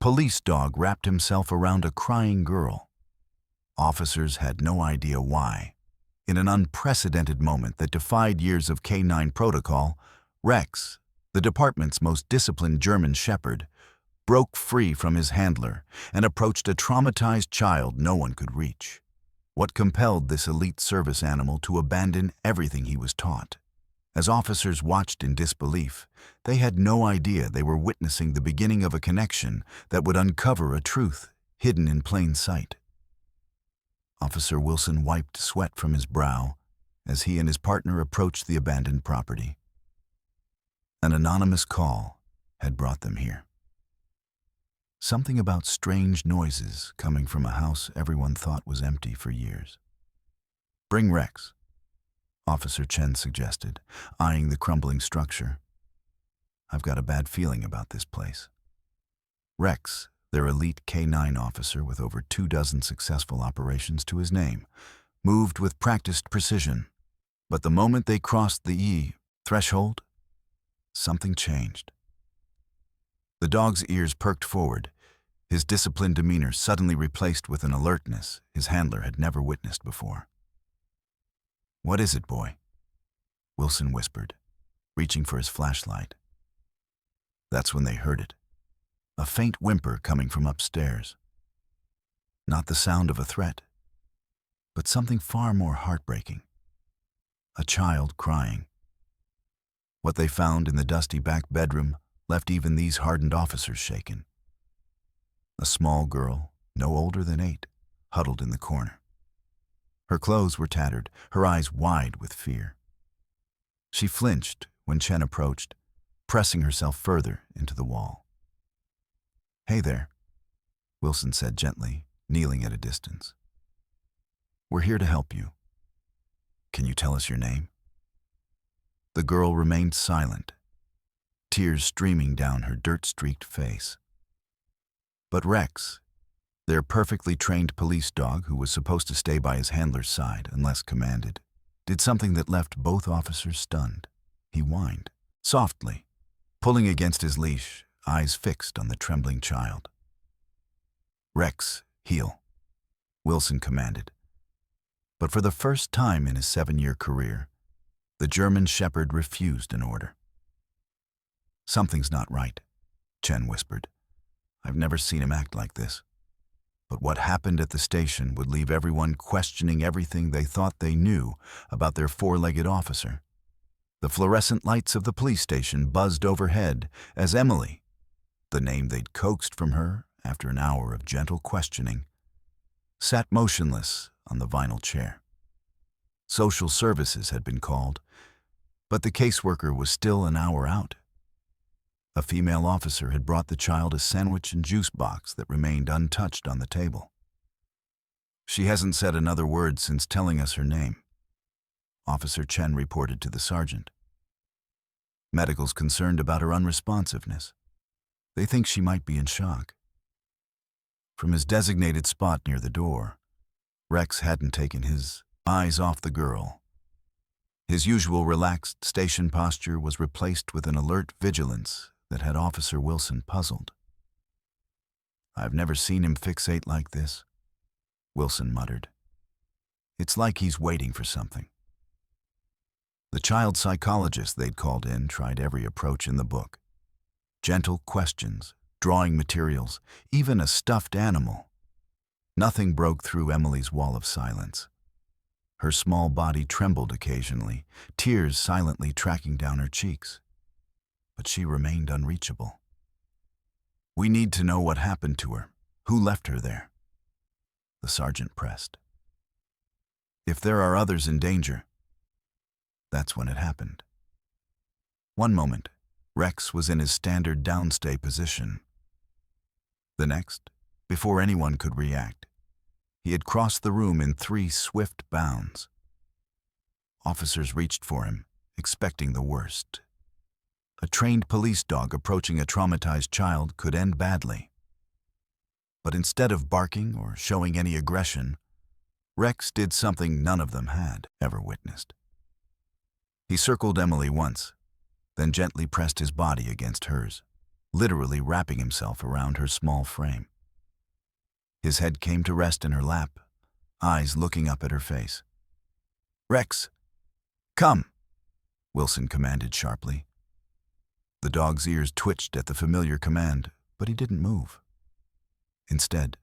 police dog wrapped himself around a crying girl. Officers had no idea why. In an unprecedented moment that defied years of canine protocol, Rex, the department's most disciplined German shepherd, broke free from his handler and approached a traumatized child no one could reach. What compelled this elite service animal to abandon everything he was taught? As officers watched in disbelief, they had no idea they were witnessing the beginning of a connection that would uncover a truth hidden in plain sight. Officer Wilson wiped sweat from his brow as he and his partner approached the abandoned property. An anonymous call had brought them here. Something about strange noises coming from a house everyone thought was empty for years. "Bring Rex," Officer Chen suggested, eyeing the crumbling structure. "I've got a bad feeling about this place." Rex, their elite K-9 officer with over 24 successful operations to his name, moved with practiced precision. But the moment they crossed the threshold, something changed. The dog's ears perked forward, his disciplined demeanor suddenly replaced with an alertness his handler had never witnessed before. "What is it, boy?" Wilson whispered, reaching for his flashlight. That's when they heard it. A faint whimper coming from upstairs. Not the sound of a threat, but something far more heartbreaking. A child crying. What they found in the dusty back bedroom left even these hardened officers shaken. A small girl, no older than 8, huddled in the corner. Her clothes were tattered, her eyes wide with fear. She flinched when Chen approached, pressing herself further into the wall. "Hey there," Wilson said gently, kneeling at a distance. "We're here to help you. Can you tell us your name?" The girl remained silent, tears streaming down her dirt-streaked face. But Rex, their perfectly trained police dog who was supposed to stay by his handler's side unless commanded, did something that left both officers stunned. He whined, softly, pulling against his leash, eyes fixed on the trembling child. "Rex, heel," Wilson commanded. But for the first time in his 7-year career, the German shepherd refused an order. "Something's not right," Chen whispered. "I've never seen him act like this." But what happened at the station would leave everyone questioning everything they thought they knew about their 4-legged officer. The fluorescent lights of the police station buzzed overhead as Emily, the name they'd coaxed from her after an hour of gentle questioning, sat motionless on the vinyl chair. Social services had been called, but the caseworker was still an hour out. A female officer had brought the child a sandwich and juice box that remained untouched on the table. "She hasn't said another word since telling us her name," Officer Chen reported to the sergeant. "Medical's concerned about her unresponsiveness. They think she might be in shock." From his designated spot near the door, Rex hadn't taken his eyes off the girl. His usual relaxed station posture was replaced with an alert vigilance that had Officer Wilson puzzled. "I've never seen him fixate like this," Wilson muttered. "It's like he's waiting for something." The child psychologist they'd called in tried every approach in the book. Gentle questions, drawing materials, even a stuffed animal. Nothing broke through Emily's wall of silence. Her small body trembled occasionally, tears silently tracking down her cheeks. But she remained unreachable. "We need to know what happened to her. Who left her there?" The sergeant pressed. "If there are others in danger." That's when it happened. One moment, Rex was in his standard downstay position. The next, before anyone could react, he had crossed the room in 3 swift bounds. Officers reached for him, expecting the worst. A trained police dog approaching a traumatized child could end badly. But instead of barking or showing any aggression, Rex did something none of them had ever witnessed. He circled Emily once, then gently pressed his body against hers, literally wrapping himself around her small frame. His head came to rest in her lap, eyes looking up at her face. "Rex, come," Wilson commanded sharply. The dog's ears twitched at the familiar command, but he didn't move. Instead,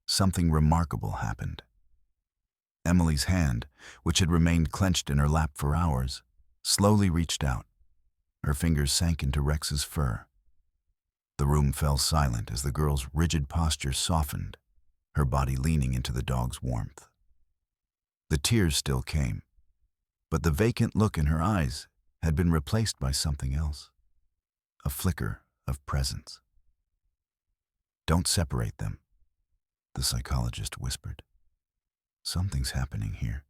something remarkable happened. Emily's hand, which had remained clenched in her lap for hours, slowly reached out. Her fingers sank into Rex's fur. The room fell silent as the girl's rigid posture softened, her body leaning into the dog's warmth. The tears still came, but the vacant look in her eyes had been replaced by something else, a flicker of presence. "Don't separate them," the psychologist whispered. "Something's happening here."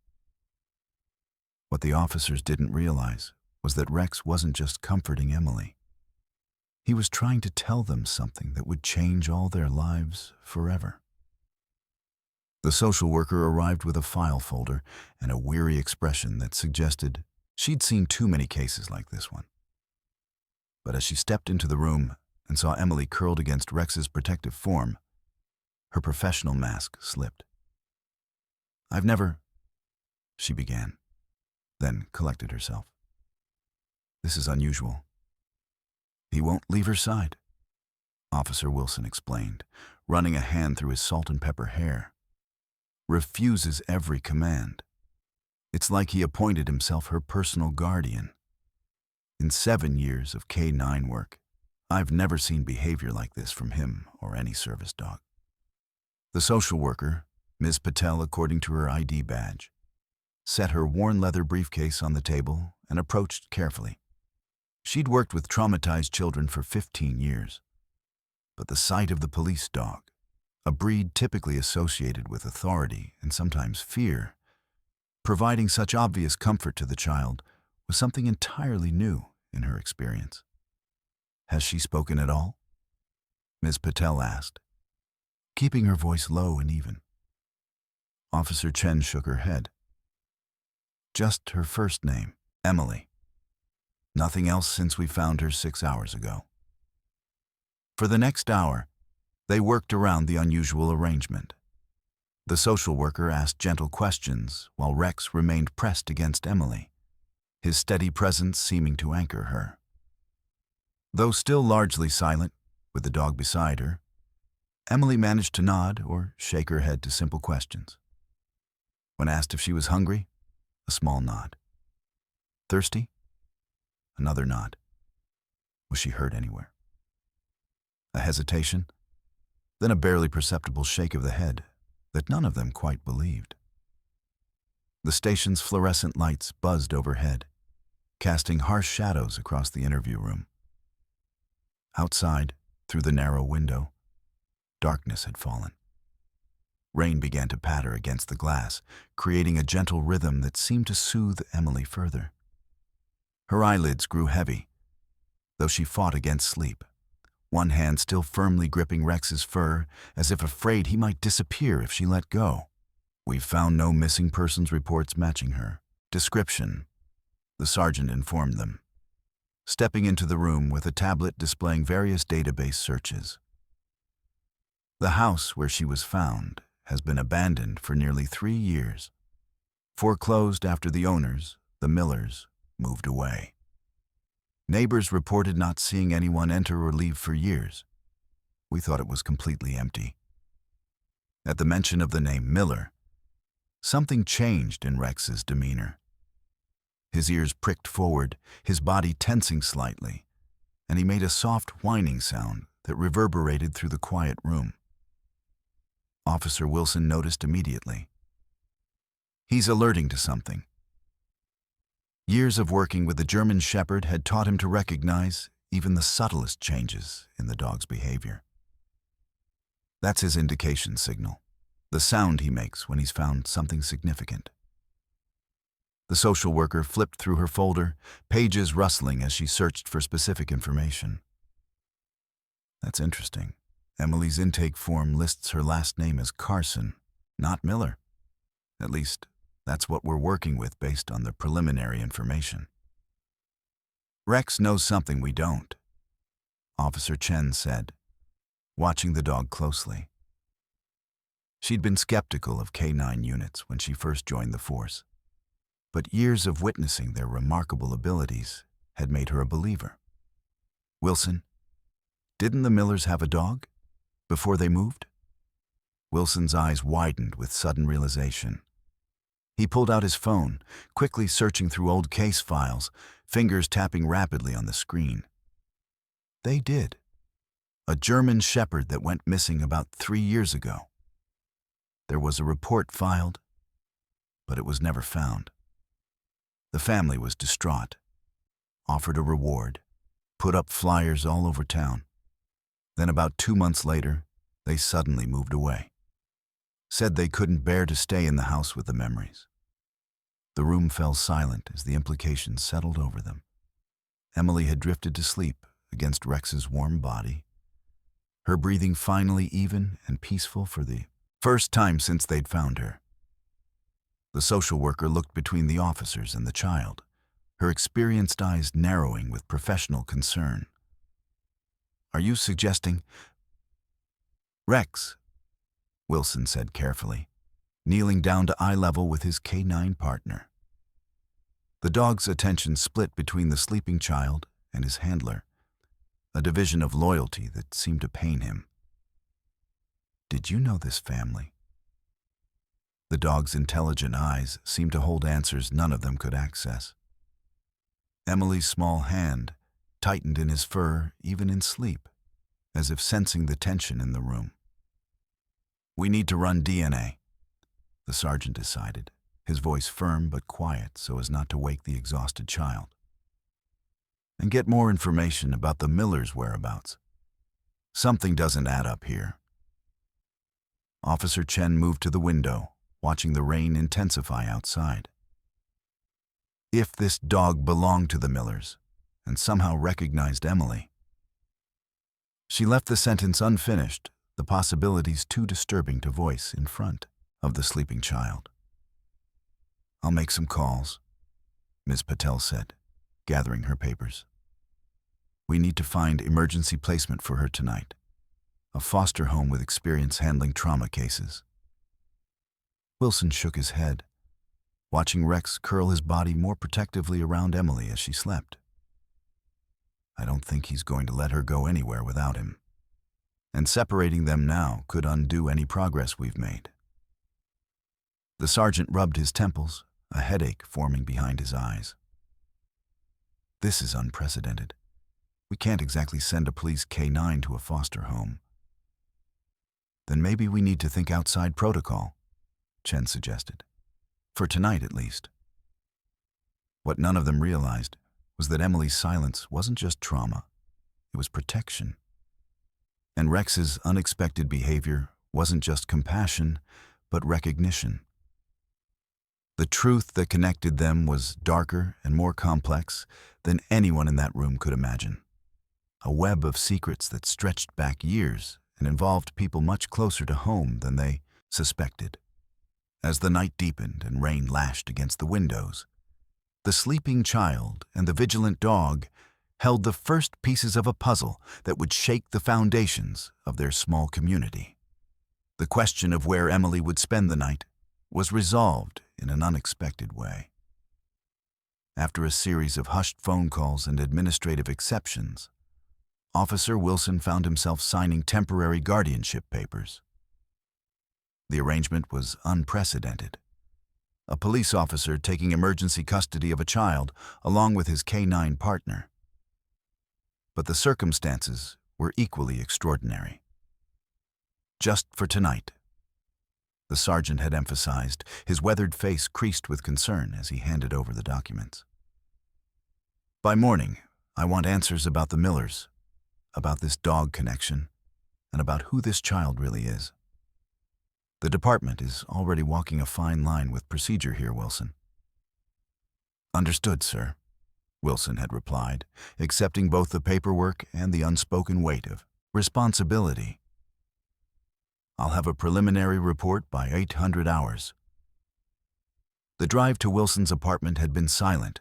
What the officers didn't realize was that Rex wasn't just comforting Emily. He was trying to tell them something that would change all their lives forever. The social worker arrived with a file folder and a weary expression that suggested she'd seen too many cases like this one. But as she stepped into the room and saw Emily curled against Rex's protective form, her professional mask slipped. "I've never," she began, then collected herself. "This is unusual." "He won't leave her side," Officer Wilson explained, running a hand through his salt and pepper hair. "Refuses every command. It's like he appointed himself her personal guardian. In 7 years of K9 work, I've never seen behavior like this from him or any service dog." The social worker, Ms. Patel according to her ID badge, set her worn leather briefcase on the table and approached carefully. She'd worked with traumatized children for 15 years, but the sight of the police dog, a breed typically associated with authority and sometimes fear, providing such obvious comfort to the child, was something entirely new in her experience. "Has she spoken at all?" Ms. Patel asked, keeping her voice low and even. Officer Chen shook her head. "Just her first name, Emily. Nothing else since we found her 6 hours ago." For the next hour, they worked around the unusual arrangement. The social worker asked gentle questions while Rex remained pressed against Emily, his steady presence seeming to anchor her. Though still largely silent, with the dog beside her, Emily managed to nod or shake her head to simple questions. When asked if she was hungry, a small nod. Thirsty? Another nod. Was she hurt anywhere? A hesitation, then a barely perceptible shake of the head that none of them quite believed. The station's fluorescent lights buzzed overhead, casting harsh shadows across the interview room. Outside, through the narrow window, darkness had fallen. Rain began to patter against the glass, creating a gentle rhythm that seemed to soothe Emily further. Her eyelids grew heavy, though she fought against sleep, one hand still firmly gripping Rex's fur, as if afraid he might disappear if she let go. "We've found no missing persons reports matching her description," the sergeant informed them, stepping into the room with a tablet displaying various database searches. "The house where she was found has been abandoned for nearly 3 years, foreclosed after the owners, the Millers, moved away. Neighbors reported not seeing anyone enter or leave for years. We thought it was completely empty." At the mention of the name Miller, something changed in Rex's demeanor. His ears pricked forward, his body tensing slightly, and he made a soft whining sound that reverberated through the quiet room. Officer Wilson noticed immediately. He's alerting to something. Years of working with the German Shepherd had taught him to recognize even the subtlest changes in the dog's behavior. That's his indication signal, the sound he makes when he's found something significant. The social worker flipped through her folder, pages rustling as she searched for specific information. "That's interesting. Emily's intake form lists her last name as Carson, not Miller. At least, that's what we're working with based on the preliminary information. Rex knows something we don't. Officer Chen said, watching the dog closely. She'd been skeptical of K9 units when she first joined the force, but years of witnessing their remarkable abilities had made her a believer. Wilson, didn't the Millers have a dog before they moved? Wilson's eyes widened with sudden realization. He pulled out his phone, quickly searching through old case files, fingers tapping rapidly on the screen. They did. A German shepherd that went missing about 3 years ago. There was a report filed, but it was never found. The family was distraught, offered a reward, put up flyers all over town. Then about 2 months later, they suddenly moved away. Said they couldn't bear to stay in the house with the memories. The room fell silent as the implications settled over them. Emily had drifted to sleep against Rex's warm body, her breathing finally even and peaceful for the first time since they'd found her. The social worker looked between the officers and the child, her experienced eyes narrowing with professional concern. "Are you suggesting—" "Rex," Wilson said carefully, kneeling down to eye level with his K9 partner. The dog's attention split between the sleeping child and his handler, a division of loyalty that seemed to pain him. "Did you know this family?" The dog's intelligent eyes seemed to hold answers none of them could access. Emily's small hand tightened in his fur even in sleep, as if sensing the tension in the room. "We need to run DNA," the sergeant decided, his voice firm but quiet so as not to wake the exhausted child. "And get more information about the Millers' whereabouts. Something doesn't add up here." Officer Chen moved to the window, watching the rain intensify outside. If this dog belonged to the Millers and somehow recognized Emily. She left the sentence unfinished, the possibilities too disturbing to voice in front of the sleeping child. "I'll make some calls," Ms. Patel said, gathering her papers. "We need to find emergency placement for her tonight. A foster home with experience handling trauma cases." Wilson shook his head, watching Rex curl his body more protectively around Emily as she slept. "I don't think he's going to let her go anywhere without him. And separating them now could undo any progress we've made." The sergeant rubbed his temples, a headache forming behind his eyes. "This is unprecedented. We can't exactly send a police K9 to a foster home." "Then maybe we need to think outside protocol," Chen suggested. "For tonight, at least." What none of them realized was that Emily's silence wasn't just trauma, it was protection. And Rex's unexpected behavior wasn't just compassion, but recognition. The truth that connected them was darker and more complex than anyone in that room could imagine. A web of secrets that stretched back years and involved people much closer to home than they suspected. As the night deepened and rain lashed against the windows, the sleeping child and the vigilant dog held the first pieces of a puzzle that would shake the foundations of their small community. The question of where Emily would spend the night was resolved in an unexpected way. After a series of hushed phone calls and administrative exceptions, Officer Wilson found himself signing temporary guardianship papers. The arrangement was unprecedented. A police officer taking emergency custody of a child along with his K9 partner. But the circumstances were equally extraordinary. "Just for tonight," the sergeant had emphasized, his weathered face creased with concern as he handed over the documents. "By morning, I want answers about the Millers, about this dog connection, and about who this child really is. The department is already walking a fine line with procedure here, Wilson." "Understood, sir," Wilson had replied, accepting both the paperwork and the unspoken weight of responsibility. "I'll have a preliminary report by 800 hours." The drive to Wilson's apartment had been silent,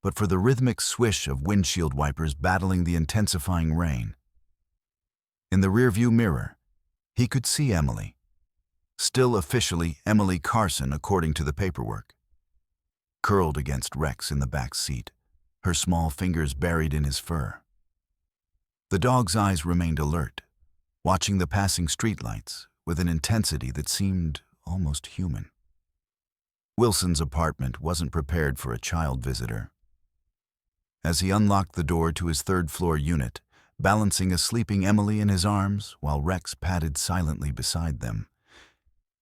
but for the rhythmic swish of windshield wipers battling the intensifying rain. In the rearview mirror, he could see Emily. Still officially Emily Carson according to the paperwork. Curled against Rex in the back seat, her small fingers buried in his fur. The dog's eyes remained alert, watching the passing streetlights with an intensity that seemed almost human. Wilson's apartment wasn't prepared for a child visitor. As he unlocked the door to his third-floor unit, balancing a sleeping Emily in his arms while Rex padded silently beside them,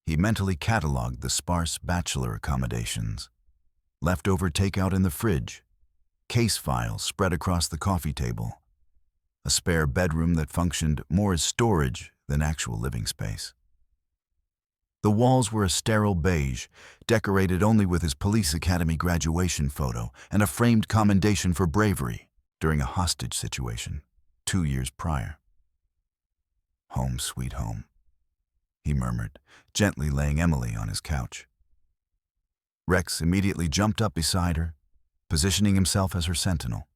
he mentally cataloged the sparse bachelor accommodations. Leftover takeout in the fridge, case files spread across the coffee table, a spare bedroom that functioned more as storage than actual living space. The walls were a sterile beige, decorated only with his police academy graduation photo and a framed commendation for bravery during a hostage situation 2 years prior. "Home, sweet home," he murmured, gently laying Emily on his couch. Rex immediately jumped up beside her, positioning himself as her sentinel.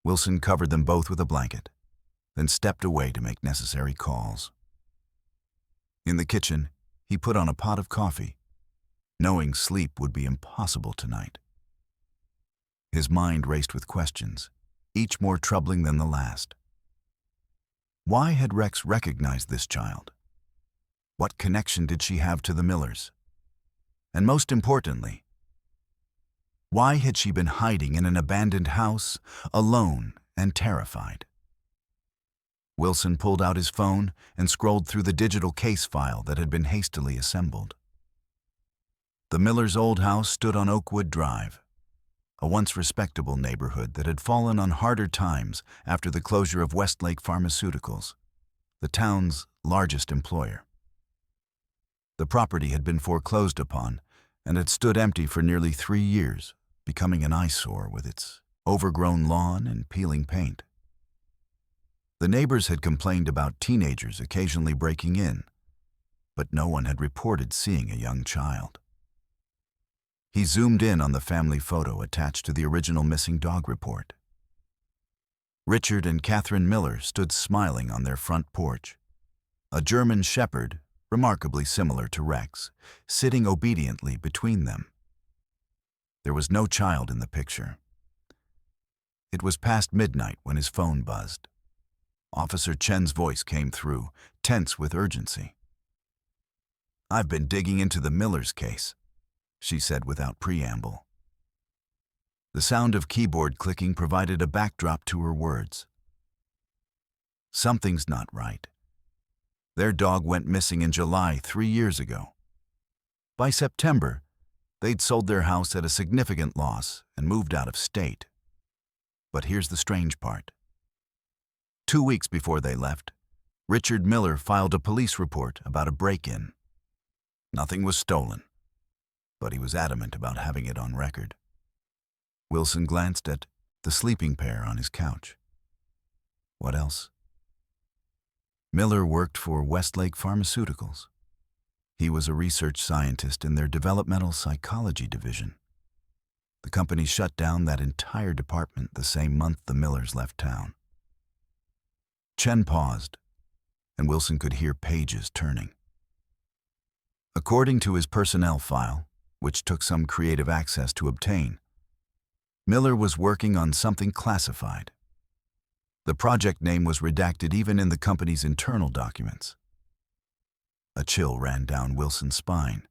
Wilson covered them both with a blanket, then stepped away to make necessary calls. In the kitchen, he put on a pot of coffee, knowing sleep would be impossible tonight. His mind raced with questions, each more troubling than the last. Why had Rex recognized this child? What connection did she have to the Millers? And most importantly, why had she been hiding in an abandoned house, alone and terrified? Wilson pulled out his phone and scrolled through the digital case file that had been hastily assembled. The Millers' old house stood on Oakwood Drive, a once respectable neighborhood that had fallen on harder times after the closure of Westlake Pharmaceuticals, the town's largest employer. The property had been foreclosed upon and had stood empty for nearly 3 years, becoming an eyesore with its overgrown lawn and peeling paint. The neighbors had complained about teenagers occasionally breaking in, but no one had reported seeing a young child. He zoomed in on the family photo attached to the original missing dog report. Richard and Catherine Miller stood smiling on their front porch, a German shepherd, remarkably similar to Rex, sitting obediently between them. There was no child in the picture. It was past midnight when his phone buzzed. Officer Chen's voice came through, tense with urgency. "I've been digging into the Millers case," she said without preamble. The sound of keyboard clicking provided a backdrop to her words. Something's not right. Their dog went missing in July 3 years ago. By September, they'd sold their house at a significant loss and moved out of state. But here's the strange part. 2 weeks before they left, Richard Miller filed a police report about a break-in. Nothing was stolen, but he was adamant about having it on record. Wilson glanced at the sleeping pair on his couch. What else? Miller worked for Westlake Pharmaceuticals. He was a research scientist in their developmental psychology division. The company shut down that entire department the same month the Millers left town. Chen paused, and Wilson could hear pages turning. According to his personnel file, which took some creative access to obtain, Miller was working on something classified. The project name was redacted even in the company's internal documents. A chill ran down Wilson's spine.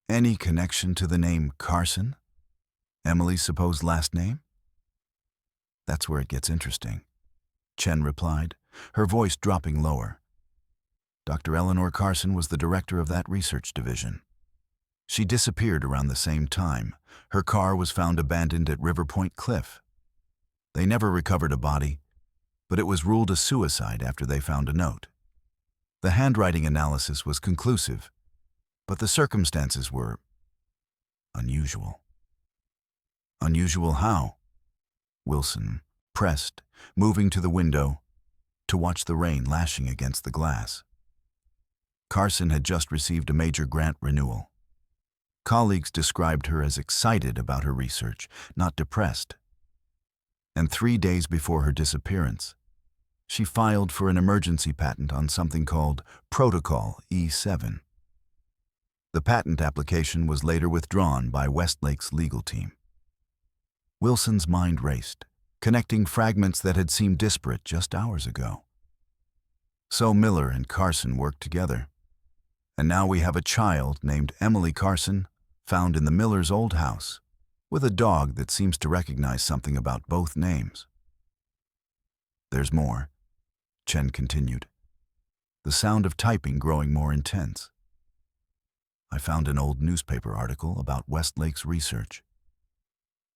Any connection to the name Carson? Emily's supposed last name? That's where it gets interesting, Chen replied, her voice dropping lower. Dr. Eleanor Carson was the director of that research division. She disappeared around the same time. Her car was found abandoned at River Point Cliff. They never recovered a body, but it was ruled a suicide after they found a note. The handwriting analysis was conclusive, but the circumstances were unusual. Unusual how? Wilson pressed, moving to the window to watch the rain lashing against the glass. Carson had just received a major grant renewal. Colleagues described her as excited about her research, not depressed. And 3 days before her disappearance, she filed for an emergency patent on something called Protocol E7. The patent application was later withdrawn by Westlake's legal team. Wilson's mind raced, connecting fragments that had seemed disparate just hours ago. So Miller and Carson worked together, and now we have a child named Emily Carson found in the Millers' old house, with a dog that seems to recognize something about both names. There's more, Chen continued, the sound of typing growing more intense. I found an old newspaper article about Westlake's research.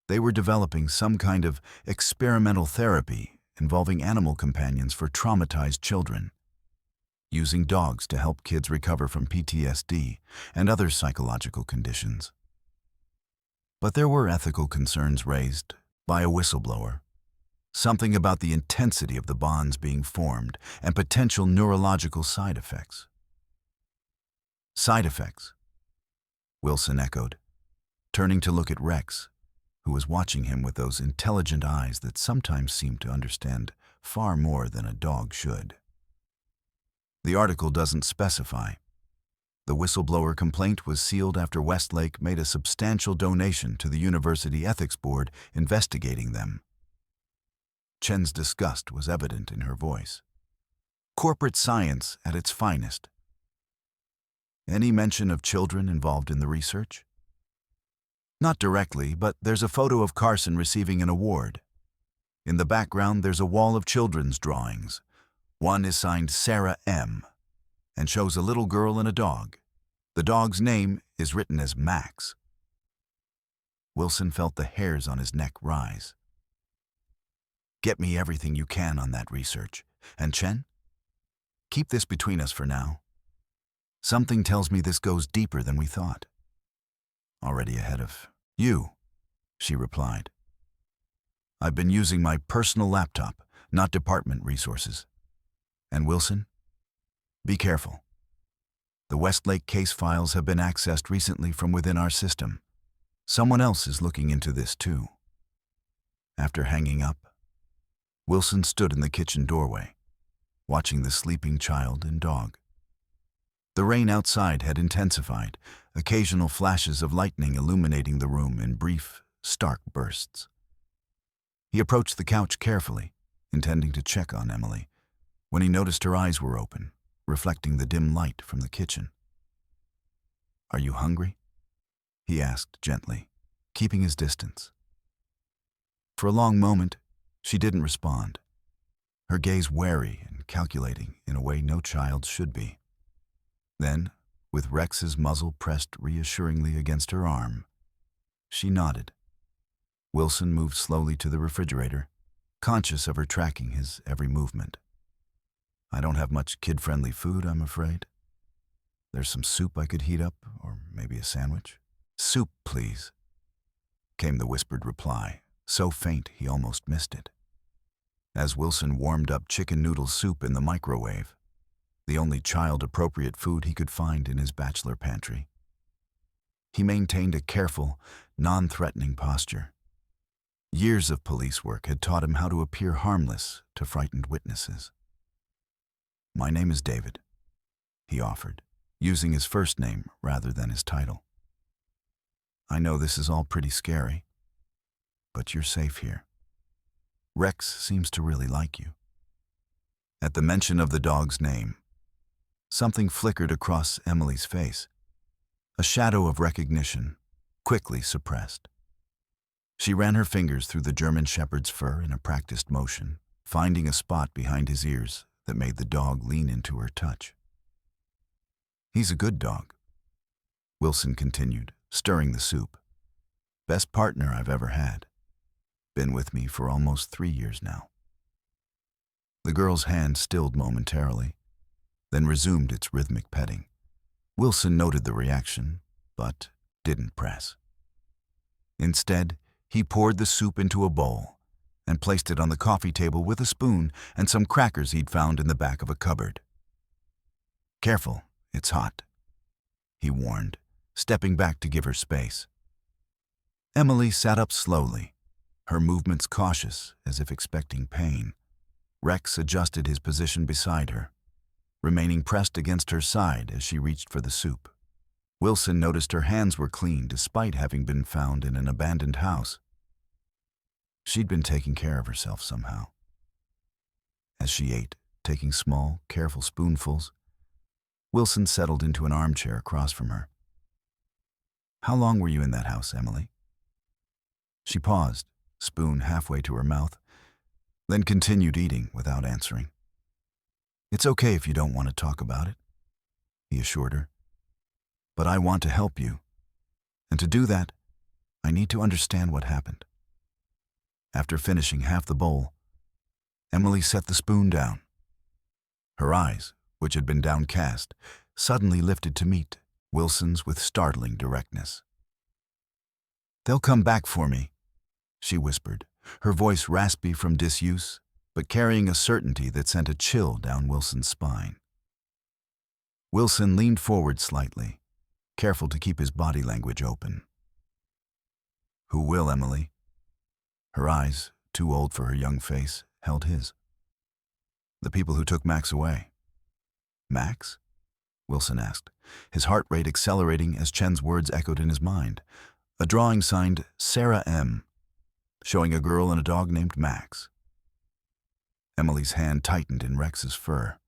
They were developing some kind of experimental therapy involving animal companions for traumatized children, using dogs to help kids recover from PTSD and other psychological conditions. But there were ethical concerns raised by a whistleblower, something about the intensity of the bonds being formed and potential neurological side effects. Side effects, Wilson echoed, turning to look at Rex, who was watching him with those intelligent eyes that sometimes seemed to understand far more than a dog should. The article doesn't specify. The whistleblower complaint was sealed after Westlake made a substantial donation to the University Ethics Board investigating them. Chen's disgust was evident in her voice. Corporate science at its finest. Any mention of children involved in the research? Not directly, but there's a photo of Carson receiving an award. In the background, there's a wall of children's drawings. One is signed Sarah M. and shows a little girl and a dog. The dog's name is written as Max. Wilson felt the hairs on his neck rise. Get me everything you can on that research. And Chen? Keep this between us for now. Something tells me this goes deeper than we thought. Already ahead of you, she replied. I've been using my personal laptop, not department resources. And Wilson? Be careful. The Westlake case files have been accessed recently from within our system. Someone else is looking into this too. After hanging up, Wilson stood in the kitchen doorway, watching the sleeping child and dog. The rain outside had intensified, occasional flashes of lightning illuminating the room in brief, stark bursts. He approached the couch carefully, intending to check on Emily, when he noticed her eyes were open, reflecting the dim light from the kitchen. Are you hungry? He asked gently, keeping his distance. For a long moment, she didn't respond, her gaze wary and calculating in a way no child should be. Then, with Rex's muzzle pressed reassuringly against her arm, she nodded. Wilson moved slowly to the refrigerator, conscious of her tracking his every movement. I don't have much kid-friendly food, I'm afraid. There's some soup I could heat up, or maybe a sandwich. Soup, please, came the whispered reply, so faint he almost missed it. As Wilson warmed up chicken noodle soup in the microwave, the only child-appropriate food he could find in his bachelor pantry. He maintained a careful, non-threatening posture. Years of police work had taught him how to appear harmless to frightened witnesses. My name is David, he offered, using his first name rather than his title. I know this is all pretty scary, but you're safe here. Rex seems to really like you. At the mention of the dog's name, something flickered across Emily's face, a shadow of recognition, quickly suppressed. She ran her fingers through the German shepherd's fur in a practiced motion, finding a spot behind his ears that made the dog lean into her touch. He's a good dog, Wilson continued, stirring the soup. Best partner I've ever had. Been with me for almost 3 years now. The girl's hand stilled momentarily, then resumed its rhythmic petting. Wilson noted the reaction, but didn't press. Instead, he poured the soup into a bowl and placed it on the coffee table with a spoon and some crackers he'd found in the back of a cupboard. Careful, it's hot, he warned, stepping back to give her space. Emily sat up slowly, her movements cautious as if expecting pain. Rex adjusted his position beside her, remaining pressed against her side as she reached for the soup. Wilson noticed her hands were clean despite having been found in an abandoned house. She'd been taking care of herself somehow. As she ate, taking small, careful spoonfuls, Wilson settled into an armchair across from her. "How long were you in that house, Emily?" She paused, spoon halfway to her mouth, then continued eating without answering. "It's okay if you don't want to talk about it," he assured her. "But I want to help you, and to do that, I need to understand what happened." After finishing half the bowl, Emily set the spoon down. Her eyes, which had been downcast, suddenly lifted to meet Wilson's with startling directness. "They'll come back for me," she whispered, her voice raspy from disuse, but carrying a certainty that sent a chill down Wilson's spine. Wilson leaned forward slightly, careful to keep his body language open. "Who will, Emily?" Her eyes, too old for her young face, held his. "The people who took Max away." "Max?" Wilson asked, his heart rate accelerating as Chen's words echoed in his mind. A drawing signed Sarah M., showing a girl and a dog named Max. Emily's hand tightened in Rex's fur.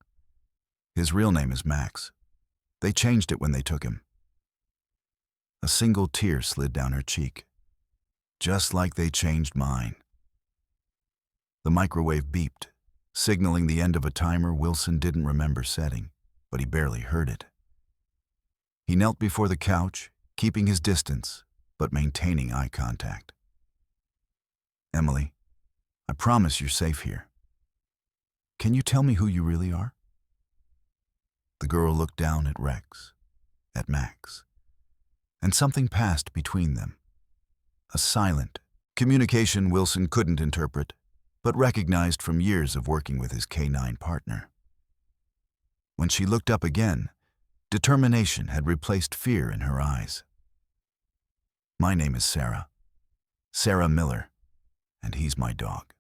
"His real name is Max. They changed it when they took him." A single tear slid down her cheek. "Just like they changed mine." The microwave beeped, signaling the end of a timer Wilson didn't remember setting, but he barely heard it. He knelt before the couch, keeping his distance, but maintaining eye contact. "Emily, I promise you're safe here. Can you tell me who you really are?" The girl looked down at Rex, at Max, and something passed between them. A silent communication Wilson couldn't interpret, but recognized from years of working with his K-9 partner. When she looked up again, determination had replaced fear in her eyes. "My name is Sarah. Sarah Miller, and he's my dog."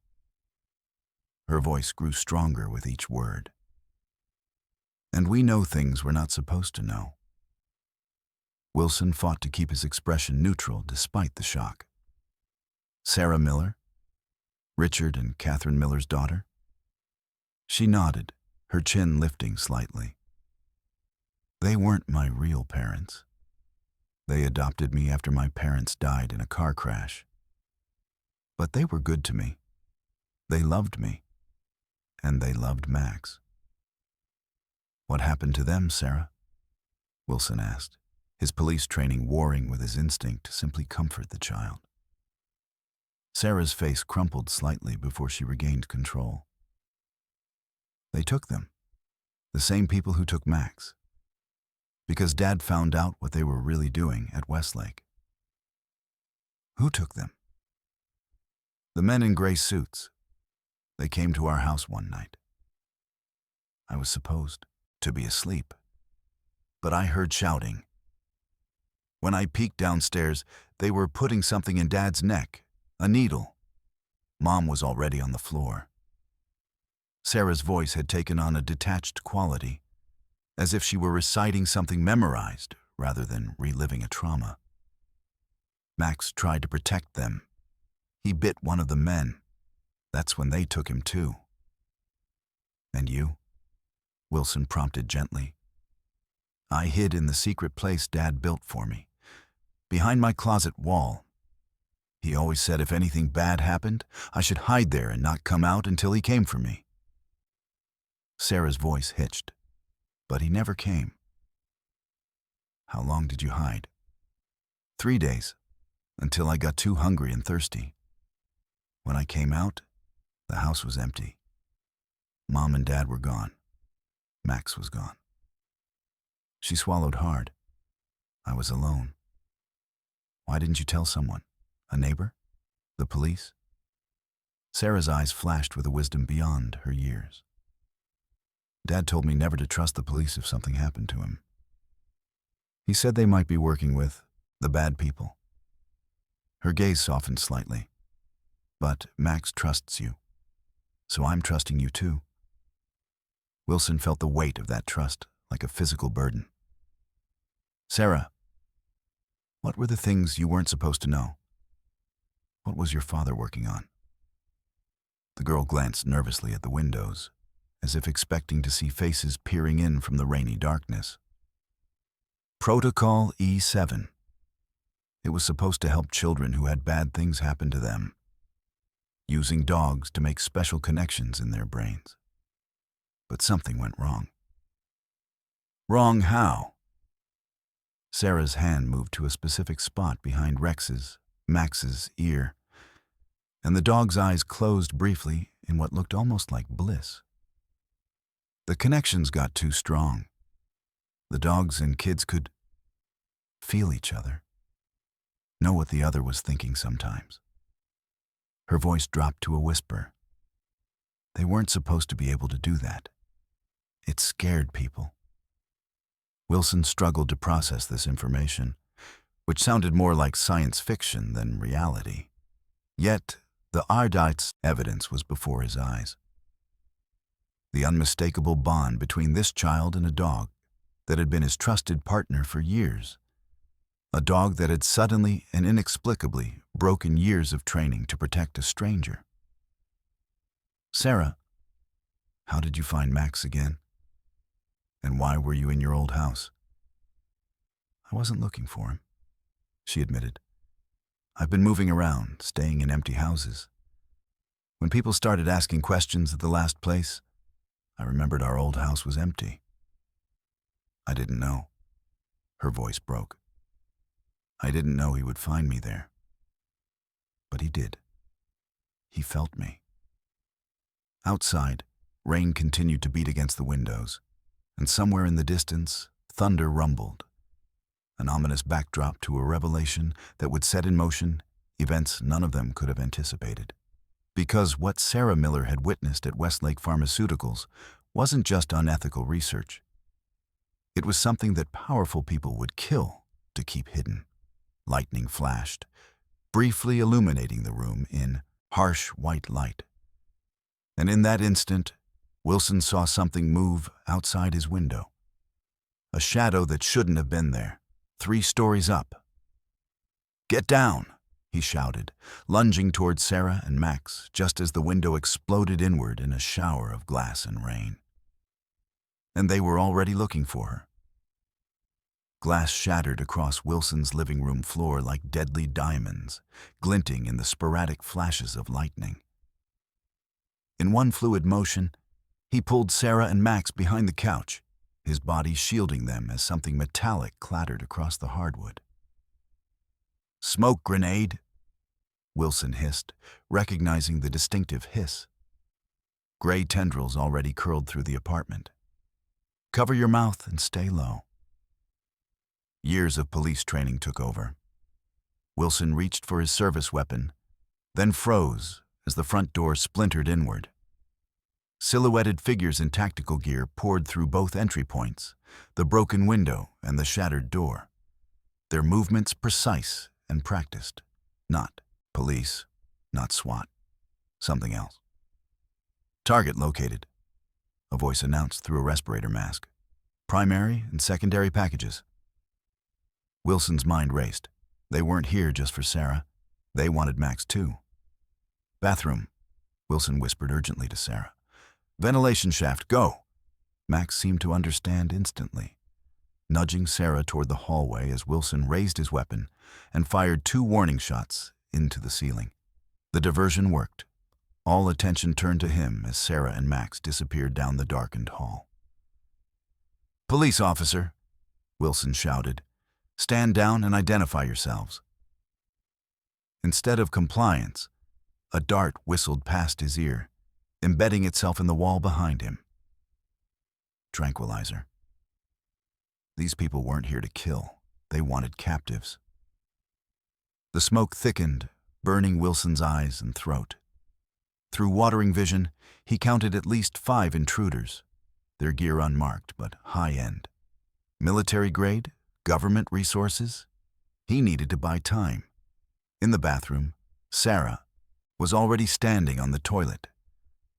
Her voice grew stronger with each word. "And we know things we're not supposed to know." Wilson fought to keep his expression neutral despite the shock. "Sarah Miller? Richard and Catherine Miller's daughter?" She nodded, her chin lifting slightly. "They weren't my real parents. They adopted me after my parents died in a car crash. But they were good to me. They loved me. And they loved Max." "What happened to them, Sarah?" Wilson asked, his police training warring with his instinct to simply comfort the child. Sarah's face crumpled slightly before she regained control. "They took them. The same people who took Max. Because Dad found out what they were really doing at Westlake." "Who took them?" "The men in gray suits. They came to our house one night. I was supposed to be asleep, but I heard shouting. When I peeked downstairs, they were putting something in Dad's neck, a needle. Mom was already on the floor." Sarah's voice had taken on a detached quality, as if she were reciting something memorized rather than reliving a trauma. "Max tried to protect them. He bit one of the men. That's when they took him too." "And you?" Wilson prompted gently. "I hid in the secret place Dad built for me, behind my closet wall. He always said if anything bad happened, I should hide there and not come out until he came for me." Sarah's voice hitched, but he never came. "How long did you hide?" 3 days, until I got too hungry and thirsty. When I came out, the house was empty. Mom and Dad were gone. Max was gone." She swallowed hard. "I was alone." "Why didn't you tell someone? A neighbor? The police?" Sarah's eyes flashed with a wisdom beyond her years. "Dad told me never to trust the police if something happened to him. He said they might be working with the bad people." Her gaze softened slightly. "But Max trusts you." So I'm trusting you too. Wilson felt the weight of that trust like a physical burden. Sarah, what were the things you weren't supposed to know? What was your father working on? The girl glanced nervously at the windows, as if expecting to see faces peering in from the rainy darkness. Protocol E7. It was supposed to help children who had bad things happen to them, using dogs to make special connections in their brains. But something went wrong. Wrong how? Sarah's hand moved to a specific spot behind Max's ear, and the dog's eyes closed briefly in what looked almost like bliss. The connections got too strong. The dogs and kids could feel each other, know what the other was thinking sometimes. Her voice dropped to a whisper. They weren't supposed to be able to do that. It scared people. Wilson struggled to process this information, which sounded more like science fiction than reality. Yet, the Ardite's evidence was before his eyes. The unmistakable bond between this child and a dog that had been his trusted partner for years. A dog that had suddenly and inexplicably broken years of training to protect a stranger. Sarah, how did you find Max again? And why were you in your old house? I wasn't looking for him, she admitted. I've been moving around, staying in empty houses. When people started asking questions at the last place, I remembered our old house was empty. I didn't know. Her voice broke. I didn't know he would find me there. But he did. He felt me. Outside, rain continued to beat against the windows, and somewhere in the distance, thunder rumbled, an ominous backdrop to a revelation that would set in motion events none of them could have anticipated. Because what Sarah Miller had witnessed at Westlake Pharmaceuticals wasn't just unethical research. It was something that powerful people would kill to keep hidden. Lightning flashed, briefly illuminating the room in harsh white light. And in that instant, Wilson saw something move outside his window. A shadow that shouldn't have been there, 3 stories up. "Get down!" he shouted, lunging toward Sarah and Max just as the window exploded inward in a shower of glass and rain. And they were already looking for her. Glass shattered across Wilson's living room floor like deadly diamonds, glinting in the sporadic flashes of lightning. In one fluid motion, he pulled Sarah and Max behind the couch, his body shielding them as something metallic clattered across the hardwood. "Smoke grenade," Wilson hissed, recognizing the distinctive hiss. Gray tendrils already curled through the apartment. "Cover your mouth and stay low." Years of police training took over. Wilson reached for his service weapon, then froze as the front door splintered inward. Silhouetted figures in tactical gear poured through both entry points, the broken window and the shattered door. Their movements precise and practiced. Not police, not SWAT, something else. "Target located," a voice announced through a respirator mask. "Primary and secondary packages." Wilson's mind raced. They weren't here just for Sarah. They wanted Max too. "Bathroom," Wilson whispered urgently to Sarah. "Ventilation shaft, go!" Max seemed to understand instantly, nudging Sarah toward the hallway as Wilson raised his weapon and fired 2 warning shots into the ceiling. The diversion worked. All attention turned to him as Sarah and Max disappeared down the darkened hall. "Police officer," Wilson shouted, "stand down and identify yourselves." Instead of compliance, a dart whistled past his ear, embedding itself in the wall behind him. Tranquilizer. These people weren't here to kill. They wanted captives. The smoke thickened, burning Wilson's eyes and throat. Through watering vision, he counted at least 5 intruders, their gear unmarked but high-end. Military grade, government resources. He needed to buy time. In the bathroom, Sarah was already standing on the toilet,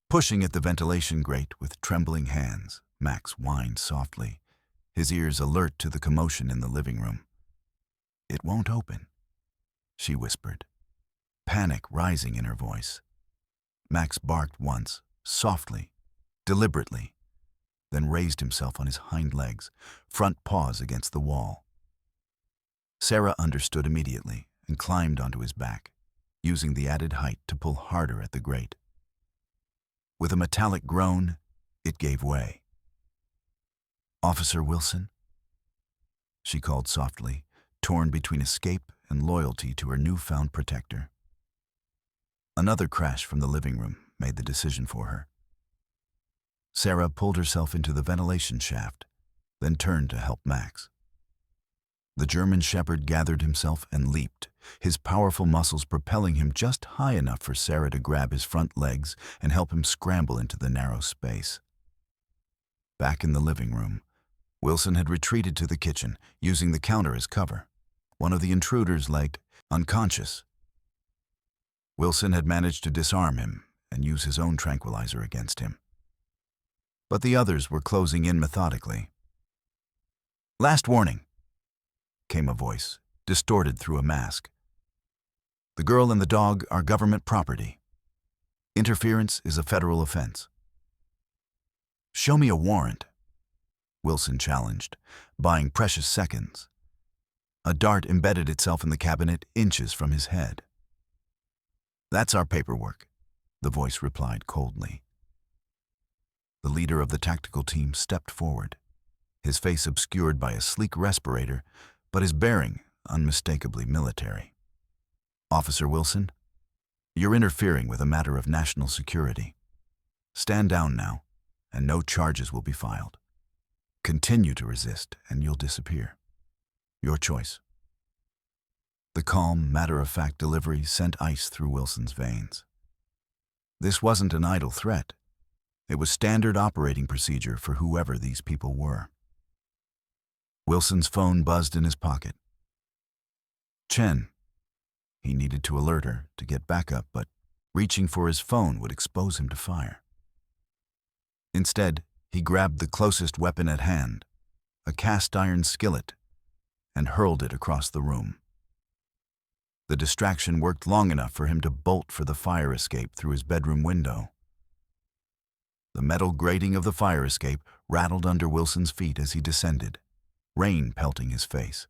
Pushing at the ventilation grate with trembling hands, Max whined softly, his ears alert to the commotion in the living room. "It won't open," she whispered, panic rising in her voice. Max barked once, softly, deliberately, then raised himself on his hind legs, front paws against the wall. Sarah understood immediately and climbed onto his back, using the added height to pull harder at the grate. With a metallic groan, it gave way. "Officer Wilson?" she called softly, torn between escape and loyalty to her newfound protector. Another crash from the living room made the decision for her. Sarah pulled herself into the ventilation shaft, then turned to help Max. The German shepherd gathered himself and leaped, his powerful muscles propelling him just high enough for Sarah to grab his front legs and help him scramble into the narrow space. Back in the living room, Wilson had retreated to the kitchen, using the counter as cover. One of the intruders lay unconscious. Wilson had managed to disarm him and use his own tranquilizer against him. But the others were closing in methodically. "Last warning," came a voice, distorted through a mask. "The girl and the dog are government property. Interference is a federal offense." "Show me a warrant," Wilson challenged, buying precious seconds. A dart embedded itself in the cabinet inches from his head. "That's our paperwork," the voice replied coldly. The leader of the tactical team stepped forward, his face obscured by a sleek respirator, but his bearing unmistakably military. "Officer Wilson, you're interfering with a matter of national security. Stand down now, and no charges will be filed. Continue to resist, and you'll disappear. Your choice." The calm, matter-of-fact delivery sent ice through Wilson's veins. This wasn't an idle threat. It was standard operating procedure for whoever these people were. Wilson's phone buzzed in his pocket. "Chen." He needed to alert her to get back up, but reaching for his phone would expose him to fire. Instead, he grabbed the closest weapon at hand, a cast-iron skillet, and hurled it across the room. The distraction worked long enough for him to bolt for the fire escape through his bedroom window. The metal grating of the fire escape rattled under Wilson's feet as he descended, rain pelting his face.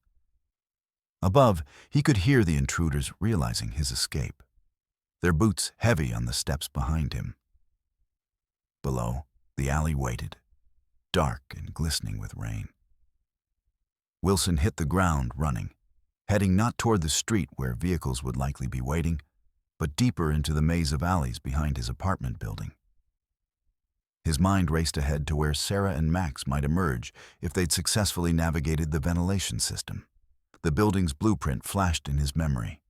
Above, he could hear the intruders realizing his escape, their boots heavy on the steps behind him. Below, the alley waited, dark and glistening with rain. Wilson hit the ground running, heading not toward the street where vehicles would likely be waiting, but deeper into the maze of alleys behind his apartment building. His mind raced ahead to where Sarah and Max might emerge if they'd successfully navigated the ventilation system. The building's blueprint flashed in his memory.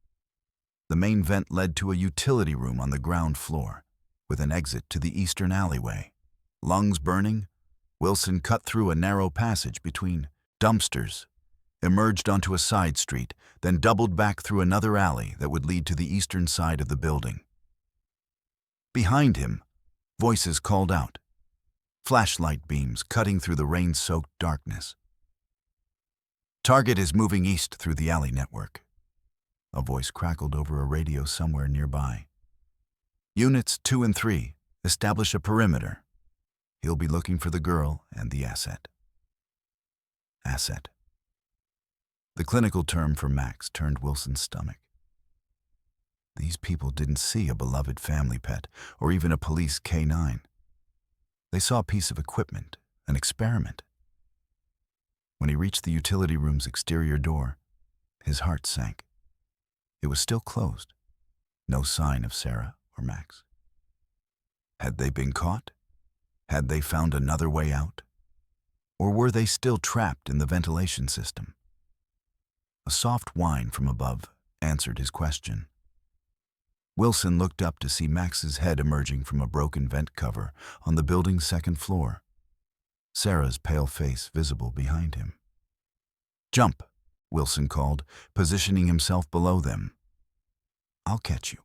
The main vent led to a utility room on the ground floor, with an exit to the eastern alleyway. Lungs burning, Wilson cut through a narrow passage between dumpsters, emerged onto a side street, then doubled back through another alley that would lead to the eastern side of the building. Behind him, voices called out, flashlight beams cutting through the rain-soaked darkness. "Target is moving east through the alley network," a voice crackled over a radio somewhere nearby. "Units 2 and 3, establish a perimeter. He'll be looking for the girl and the asset." Asset. The clinical term for Max turned Wilson's stomach. These people didn't see a beloved family pet or even a police K9. They saw a piece of equipment, an experiment. When he reached the utility room's exterior door, his heart sank. It was still closed. No sign of Sarah or Max. Had they been caught? Had they found another way out? Or were they still trapped in the ventilation system? A soft whine from above answered his question. Wilson looked up to see Max's head emerging from a broken vent cover on the building's second floor, Sarah's pale face visible behind him. "Jump," Wilson called, positioning himself below them. "I'll catch you."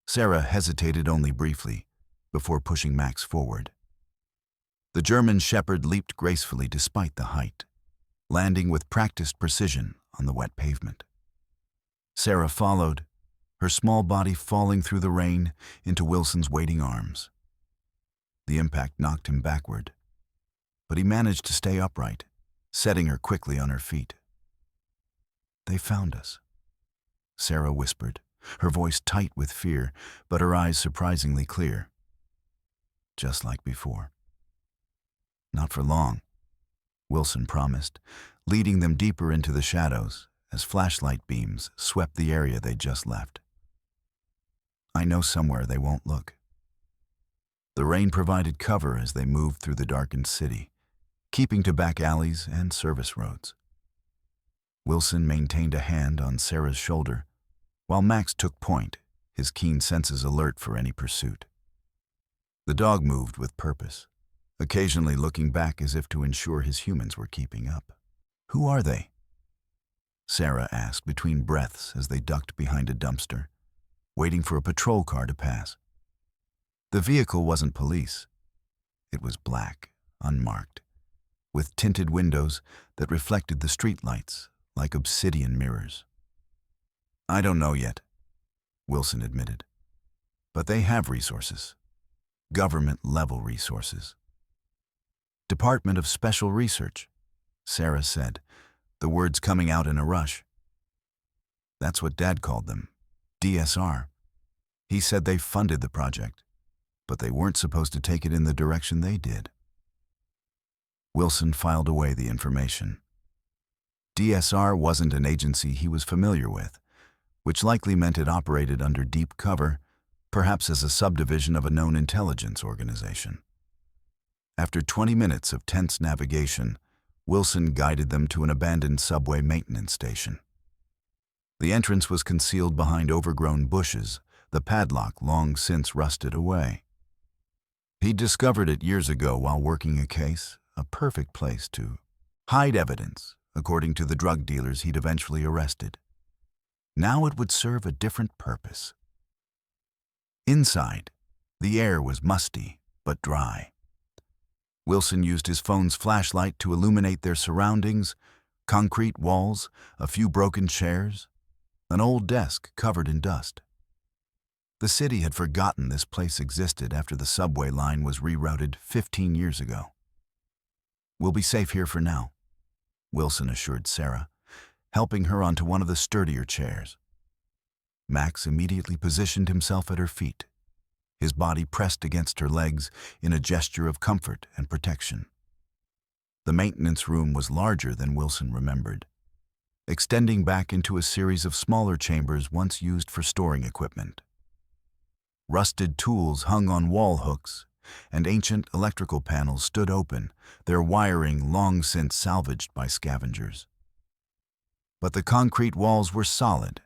Sarah hesitated only briefly, before pushing Max forward. The German shepherd leaped gracefully despite the height, landing with practiced precision on the wet pavement. Sarah followed, her small body falling through the rain into Wilson's waiting arms. The impact knocked him backward, but he managed to stay upright, setting her quickly on her feet. "They found us," Sarah whispered, her voice tight with fear, but her eyes surprisingly clear. "Just like before." "Not for long," Wilson promised, leading them deeper into the shadows as flashlight beams swept the area they'd just left. "I know somewhere they won't look." The rain provided cover as they moved through the darkened city, keeping to back alleys and service roads. Wilson maintained a hand on Sarah's shoulder, while Max took point, his keen senses alert for any pursuit. The dog moved with purpose, occasionally looking back as if to ensure his humans were keeping up. "Who are they?" Sarah asked between breaths as they ducked behind a dumpster, waiting for a patrol car to pass. The vehicle wasn't police. It was black, unmarked, with tinted windows that reflected the streetlights like obsidian mirrors. "I don't know yet," Wilson admitted. "But they have resources. Government-level resources." "Department of Special Research," Sarah said, the words coming out in a rush. "That's what Dad called them, DSR. He said they funded the project, but they weren't supposed to take it in the direction they did." Wilson filed away the information. DSR wasn't an agency he was familiar with, which likely meant it operated under deep cover, perhaps as a subdivision of a known intelligence organization. After 20 minutes of tense navigation, Wilson guided them to an abandoned subway maintenance station. The entrance was concealed behind overgrown bushes, the padlock long since rusted away. He'd discovered it years ago while working a case, a perfect place to hide evidence, according to the drug dealers he'd eventually arrested. Now it would serve a different purpose. Inside, the air was musty but dry. Wilson used his phone's flashlight to illuminate their surroundings: concrete walls, a few broken chairs, an old desk covered in dust. The city had forgotten this place existed after the subway line was rerouted 15 years ago. "We'll be safe here for now," Wilson assured Sarah, helping her onto one of the sturdier chairs. Max immediately positioned himself at her feet, his body pressed against her legs in a gesture of comfort and protection. The maintenance room was larger than Wilson remembered, extending back into a series of smaller chambers once used for storing equipment. Rusted tools hung on wall hooks, and ancient electrical panels stood open, their wiring long since salvaged by scavengers. But the concrete walls were solid,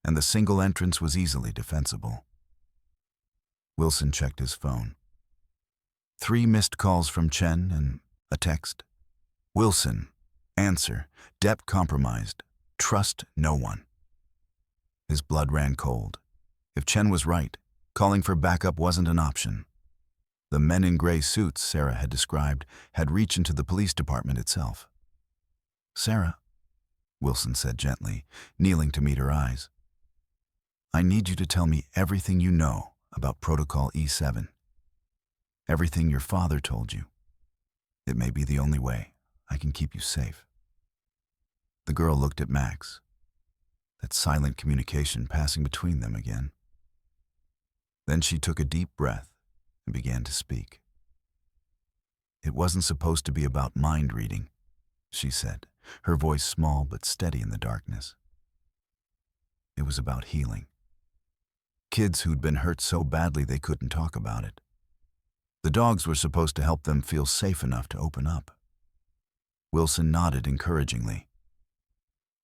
and the single entrance was easily defensible. Wilson checked his phone. 3 missed calls from Chen and a text. "Wilson, answer, Depp compromised, trust no one." His blood ran cold. If Chen was right, calling for backup wasn't an option. The men in gray suits Sarah had described had reached into the police department itself. "Sarah," Wilson said gently, kneeling to meet her eyes, "I need you to tell me everything you know about Protocol E7. Everything your father told you. It may be the only way I can keep you safe." The girl looked at Max, that silent communication passing between them again. Then she took a deep breath and began to speak. "It wasn't supposed to be about mind reading," she said, her voice small but steady in the darkness. "It was about healing. Kids who'd been hurt so badly they couldn't talk about it. The dogs were supposed to help them feel safe enough to open up." Wilson nodded encouragingly.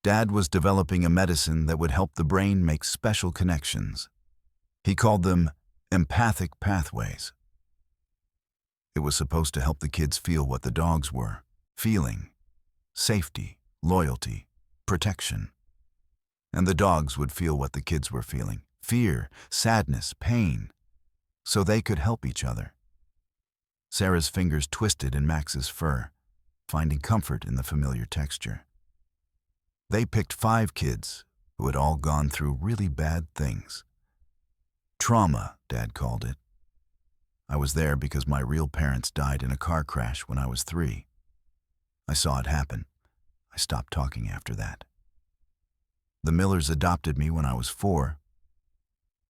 Dad was developing a medicine that would help the brain make special connections. He called them empathic pathways. It was supposed to help the kids feel what the dogs were feeling: safety, loyalty, protection. And the dogs would feel what the kids were feeling: fear, sadness, pain. so they could help each other. Sarah's fingers twisted in Max's fur, finding comfort in the familiar texture. They picked 5 kids who had all gone through really bad things. Trauma, Dad called it. I was there because my real parents died in a car crash when I was 3. I saw it happen. I stopped talking after that. The Millers adopted me when I was 4,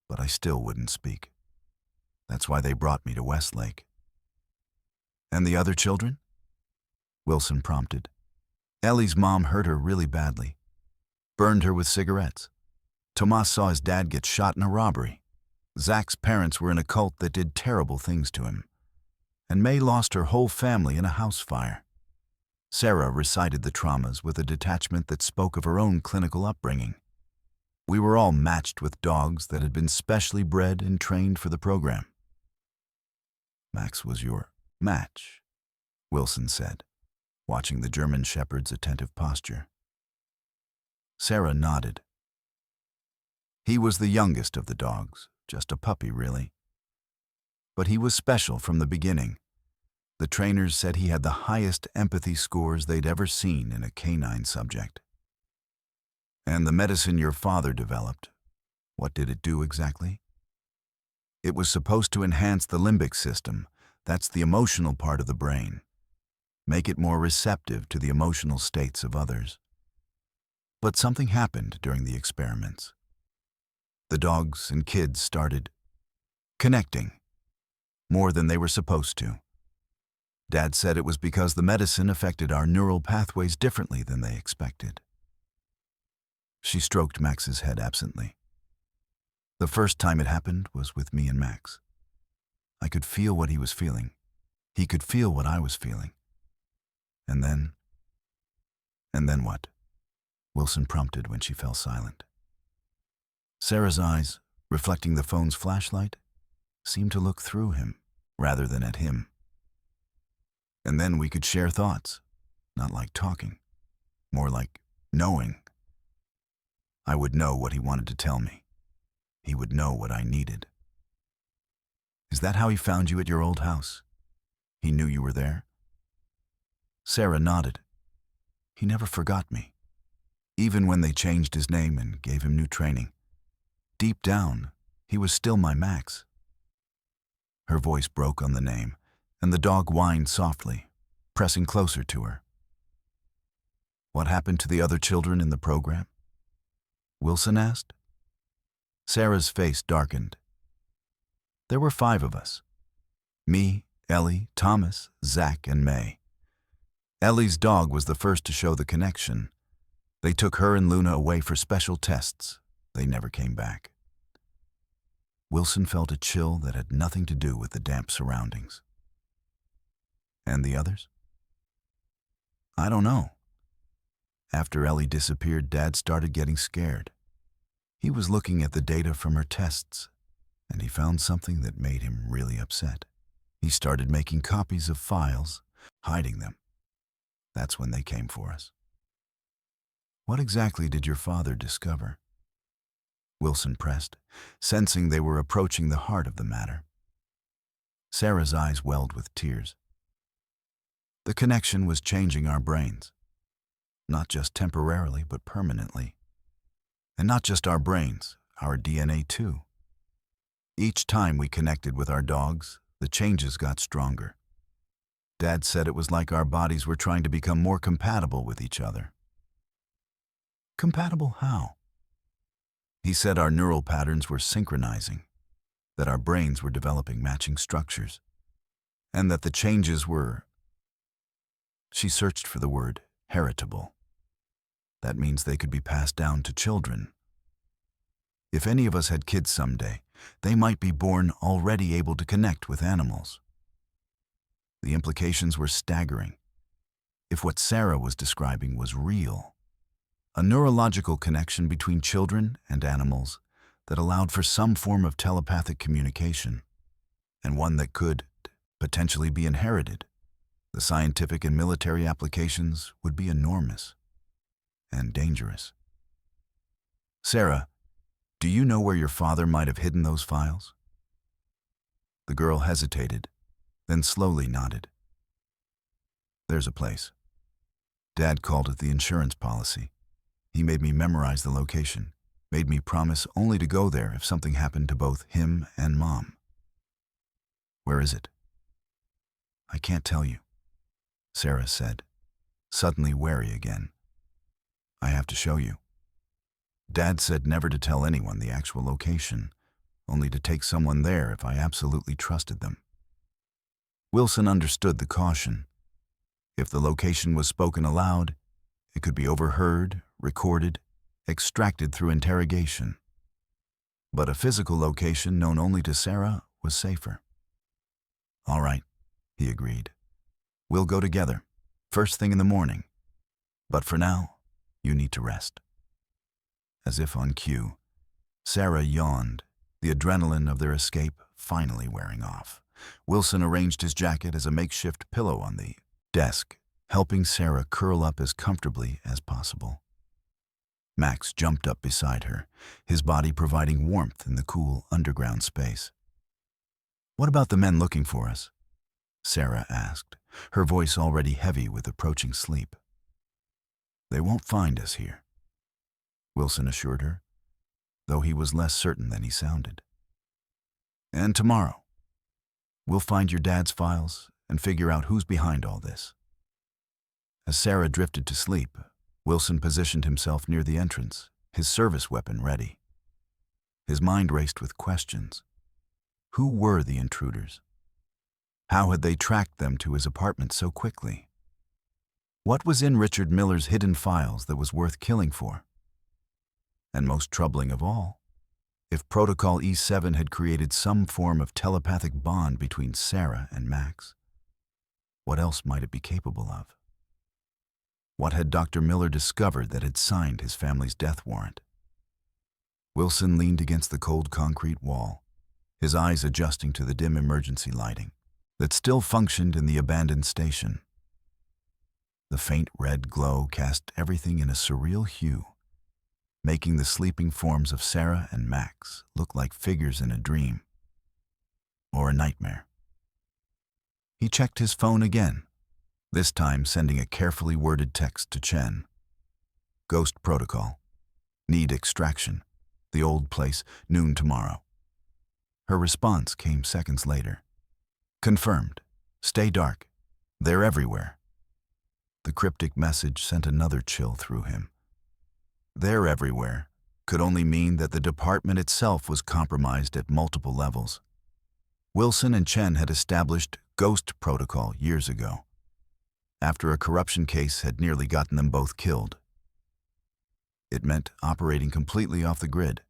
but I still wouldn't speak. That's why they brought me to Westlake. And the other children? Wilson prompted. Ellie's mom hurt her really badly. Burned her with cigarettes. Tomas saw his dad get shot in a robbery. Zach's parents were in a cult that did terrible things to him. And May lost her whole family in a house fire. Sarah recited the traumas with a detachment that spoke of her own clinical upbringing. We were all matched with dogs that had been specially bred and trained for the program. Max was your match, Wilson said, watching the German shepherd's attentive posture. Sarah nodded. He was the youngest of the dogs, just a puppy really. But he was special from the beginning. The trainers said he had the highest empathy scores they'd ever seen in a canine subject. And the medicine your father developed, what did it do exactly? It was supposed to enhance the limbic system, that's the emotional part of the brain, make it more receptive to the emotional states of others. But something happened during the experiments. The dogs and kids started connecting more than they were supposed to. Dad said it was because the medicine affected our neural pathways differently than they expected. She stroked Max's head absently. The first time it happened was with me and Max. I could feel what he was feeling. He could feel what I was feeling. And then what? Wilson prompted when she fell silent. Sarah's eyes, reflecting the phone's flashlight, seemed to look through him rather than at him. And then we could share thoughts, not like talking, more like knowing. I would know what he wanted to tell me. He would know what I needed. Is that how he found you at your old house? He knew you were there? Sarah nodded. He never forgot me, even when they changed his name and gave him new training. Deep down, he was still my Max. Her voice broke on the name, and the dog whined softly, pressing closer to her. What happened to the other children in the program? Wilson asked. Sarah's face darkened. There were 5 of us. Me, Ellie, Thomas, Zach, and May. Ellie's dog was the first to show the connection. They took her and Luna away for special tests. They never came back. Wilson felt a chill that had nothing to do with the damp surroundings. And the others? I don't know. After Ellie disappeared, Dad started getting scared. He was looking at the data from her tests, and he found something that made him really upset. He started making copies of files, hiding them. That's when they came for us. What exactly did your father discover? Wilson pressed, sensing they were approaching the heart of the matter. Sarah's eyes welled with tears. The connection was changing our brains. Not just temporarily, but permanently. And not just our brains, our DNA too. Each time we connected with our dogs, the changes got stronger. Dad said it was like our bodies were trying to become more compatible with each other. Compatible how? He said our neural patterns were synchronizing, that our brains were developing matching structures, and that the changes were... She searched for the word heritable. That means they could be passed down to children. If any of us had kids someday, they might be born already able to connect with animals. The implications were staggering. If what Sarah was describing was real, a neurological connection between children and animals that allowed for some form of telepathic communication, and one that could potentially be inherited, the scientific and military applications would be enormous and dangerous. Sarah, do you know where your father might have hidden those files? The girl hesitated, then slowly nodded. There's a place. Dad called it the insurance policy. He made me memorize the location, made me promise only to go there if something happened to both him and Mom. Where is it? I can't tell you, Sarah said, suddenly wary again. I have to show you. Dad said never to tell anyone the actual location, only to take someone there if I absolutely trusted them. Wilson understood the caution. If the location was spoken aloud, it could be overheard, recorded, extracted through interrogation. But a physical location known only to Sarah was safer. All right, he agreed. We'll go together, first thing in the morning. But for now, you need to rest. As if on cue, Sarah yawned, the adrenaline of their escape finally wearing off. Wilson arranged his jacket as a makeshift pillow on the desk, helping Sarah curl up as comfortably as possible. Max jumped up beside her, his body providing warmth in the cool underground space. What about the men looking for us? Sarah asked, her voice already heavy with approaching sleep. They won't find us here, Wilson assured her, though he was less certain than he sounded. And tomorrow, we'll find your dad's files and figure out who's behind all this. As Sarah drifted to sleep, Wilson positioned himself near the entrance, his service weapon ready. His mind raced with questions. Who were the intruders? How had they tracked them to his apartment so quickly? What was in Richard Miller's hidden files that was worth killing for? And most troubling of all, if Protocol E7 had created some form of telepathic bond between Sarah and Max, what else might it be capable of? What had Dr. Miller discovered that had signed his family's death warrant? Wilson leaned against the cold concrete wall, his eyes adjusting to the dim emergency lighting that still functioned in the abandoned station. The faint red glow cast everything in a surreal hue, making the sleeping forms of Sarah and Max look like figures in a dream or a nightmare. He checked his phone again, this time sending a carefully worded text to Chen. Ghost protocol. Need extraction. The old place, noon tomorrow. Her response came seconds later. Confirmed. Stay dark. They're everywhere. The cryptic message sent another chill through him. They're everywhere could only mean that the department itself was compromised at multiple levels. Wilson and Chen had established Ghost Protocol years ago, after a corruption case had nearly gotten them both killed. It meant operating completely off the grid,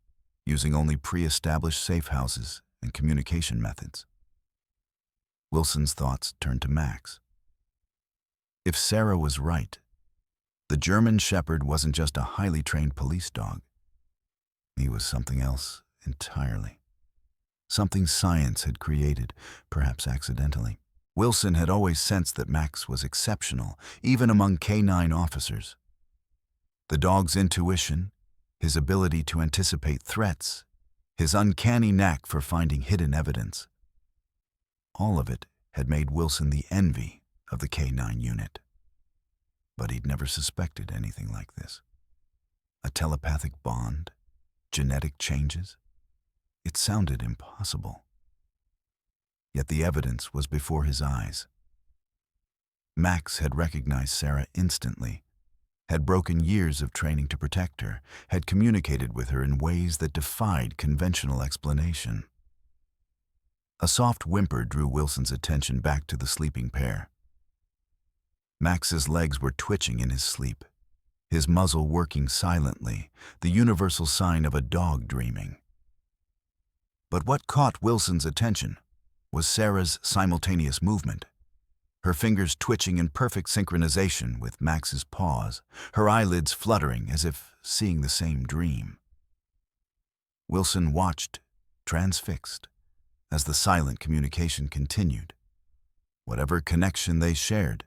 using only pre-established safe houses and communication methods. Wilson's thoughts turned to Max. If Sarah was right, the German Shepherd wasn't just a highly trained police dog. He was something else entirely. Something science had created, perhaps accidentally. Wilson had always sensed that Max was exceptional, even among K9 officers. The dog's intuition, his ability to anticipate threats, his uncanny knack for finding hidden evidence. All of it had made Wilson the envy of the K9 unit. But he'd never suspected anything like this. A telepathic bond? Genetic changes? It sounded impossible. Yet the evidence was before his eyes. Max had recognized Sarah instantly, had broken years of training to protect her, had communicated with her in ways that defied conventional explanation. A soft whimper drew Wilson's attention back to the sleeping pair. Max's legs were twitching in his sleep, his muzzle working silently, the universal sign of a dog dreaming. But what caught Wilson's attention was Sarah's simultaneous movement, her fingers twitching in perfect synchronization with Max's paws, her eyelids fluttering as if seeing the same dream. Wilson watched, transfixed, as the silent communication continued. Whatever connection they shared,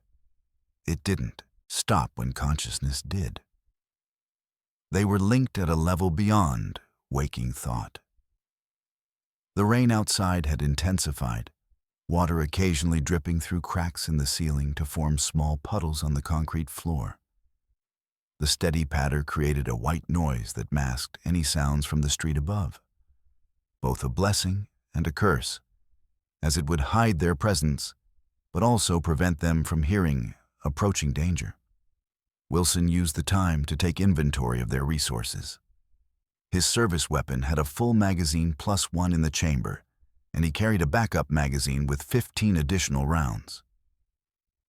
it didn't stop when consciousness did. They were linked at a level beyond waking thought. The rain outside had intensified, water occasionally dripping through cracks in the ceiling to form small puddles on the concrete floor. The steady patter created a white noise that masked any sounds from the street above, both a blessing and a curse, as it would hide their presence, but also prevent them from hearing approaching danger. Wilson used the time to take inventory of their resources. His service weapon had a full magazine plus one in the chamber, and he carried a backup magazine with 15 additional rounds.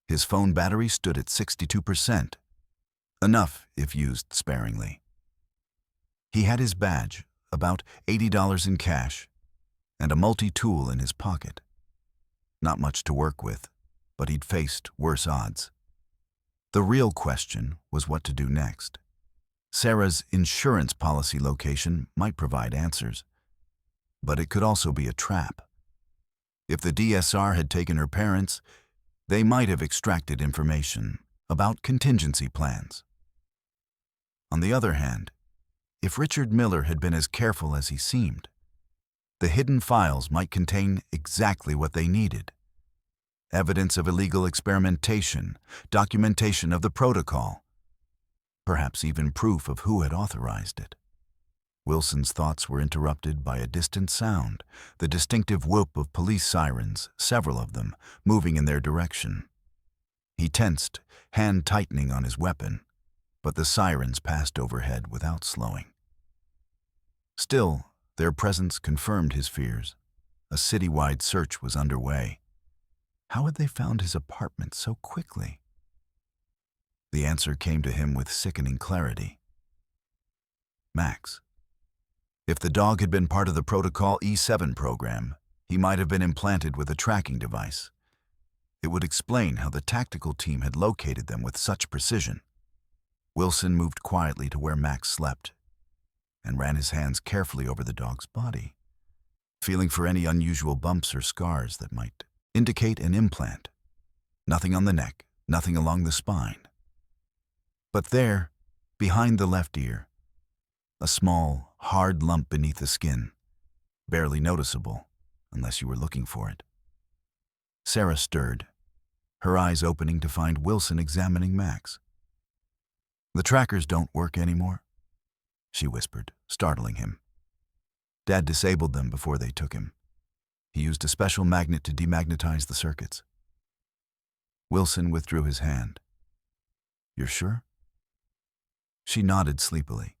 His phone battery stood at 62%, enough if used sparingly. He had his badge, about $80 in cash, and a multi-tool in his pocket. Not much to work with, but he'd faced worse odds. The real question was what to do next. Sarah's insurance policy location might provide answers, but it could also be a trap. If the DSR had taken her parents, they might have extracted information about contingency plans. On the other hand, if Richard Miller had been as careful as he seemed, the hidden files might contain exactly what they needed: evidence of illegal experimentation, documentation of the protocol, perhaps even proof of who had authorized it. Wilson's thoughts were interrupted by a distant sound, the distinctive whoop of police sirens, several of them, moving in their direction. He tensed, hand tightening on his weapon, but the sirens passed overhead without slowing. Still, their presence confirmed his fears. A citywide search was underway. How had they found his apartment so quickly? The answer came to him with sickening clarity. Max. If the dog had been part of the Protocol E7 program, he might have been implanted with a tracking device. It would explain how the tactical team had located them with such precision. Wilson moved quietly to where Max slept and ran his hands carefully over the dog's body, feeling for any unusual bumps or scars that might indicate an implant. Nothing on the neck, nothing along the spine. But there, behind the left ear, a small, hard lump beneath the skin, barely noticeable unless you were looking for it. Sarah stirred, her eyes opening to find Wilson examining Max. "The trackers don't work anymore," she whispered, startling him. "Dad disabled them before they took him. He used a special magnet to demagnetize the circuits." Wilson withdrew his hand. "You're sure?" She nodded sleepily.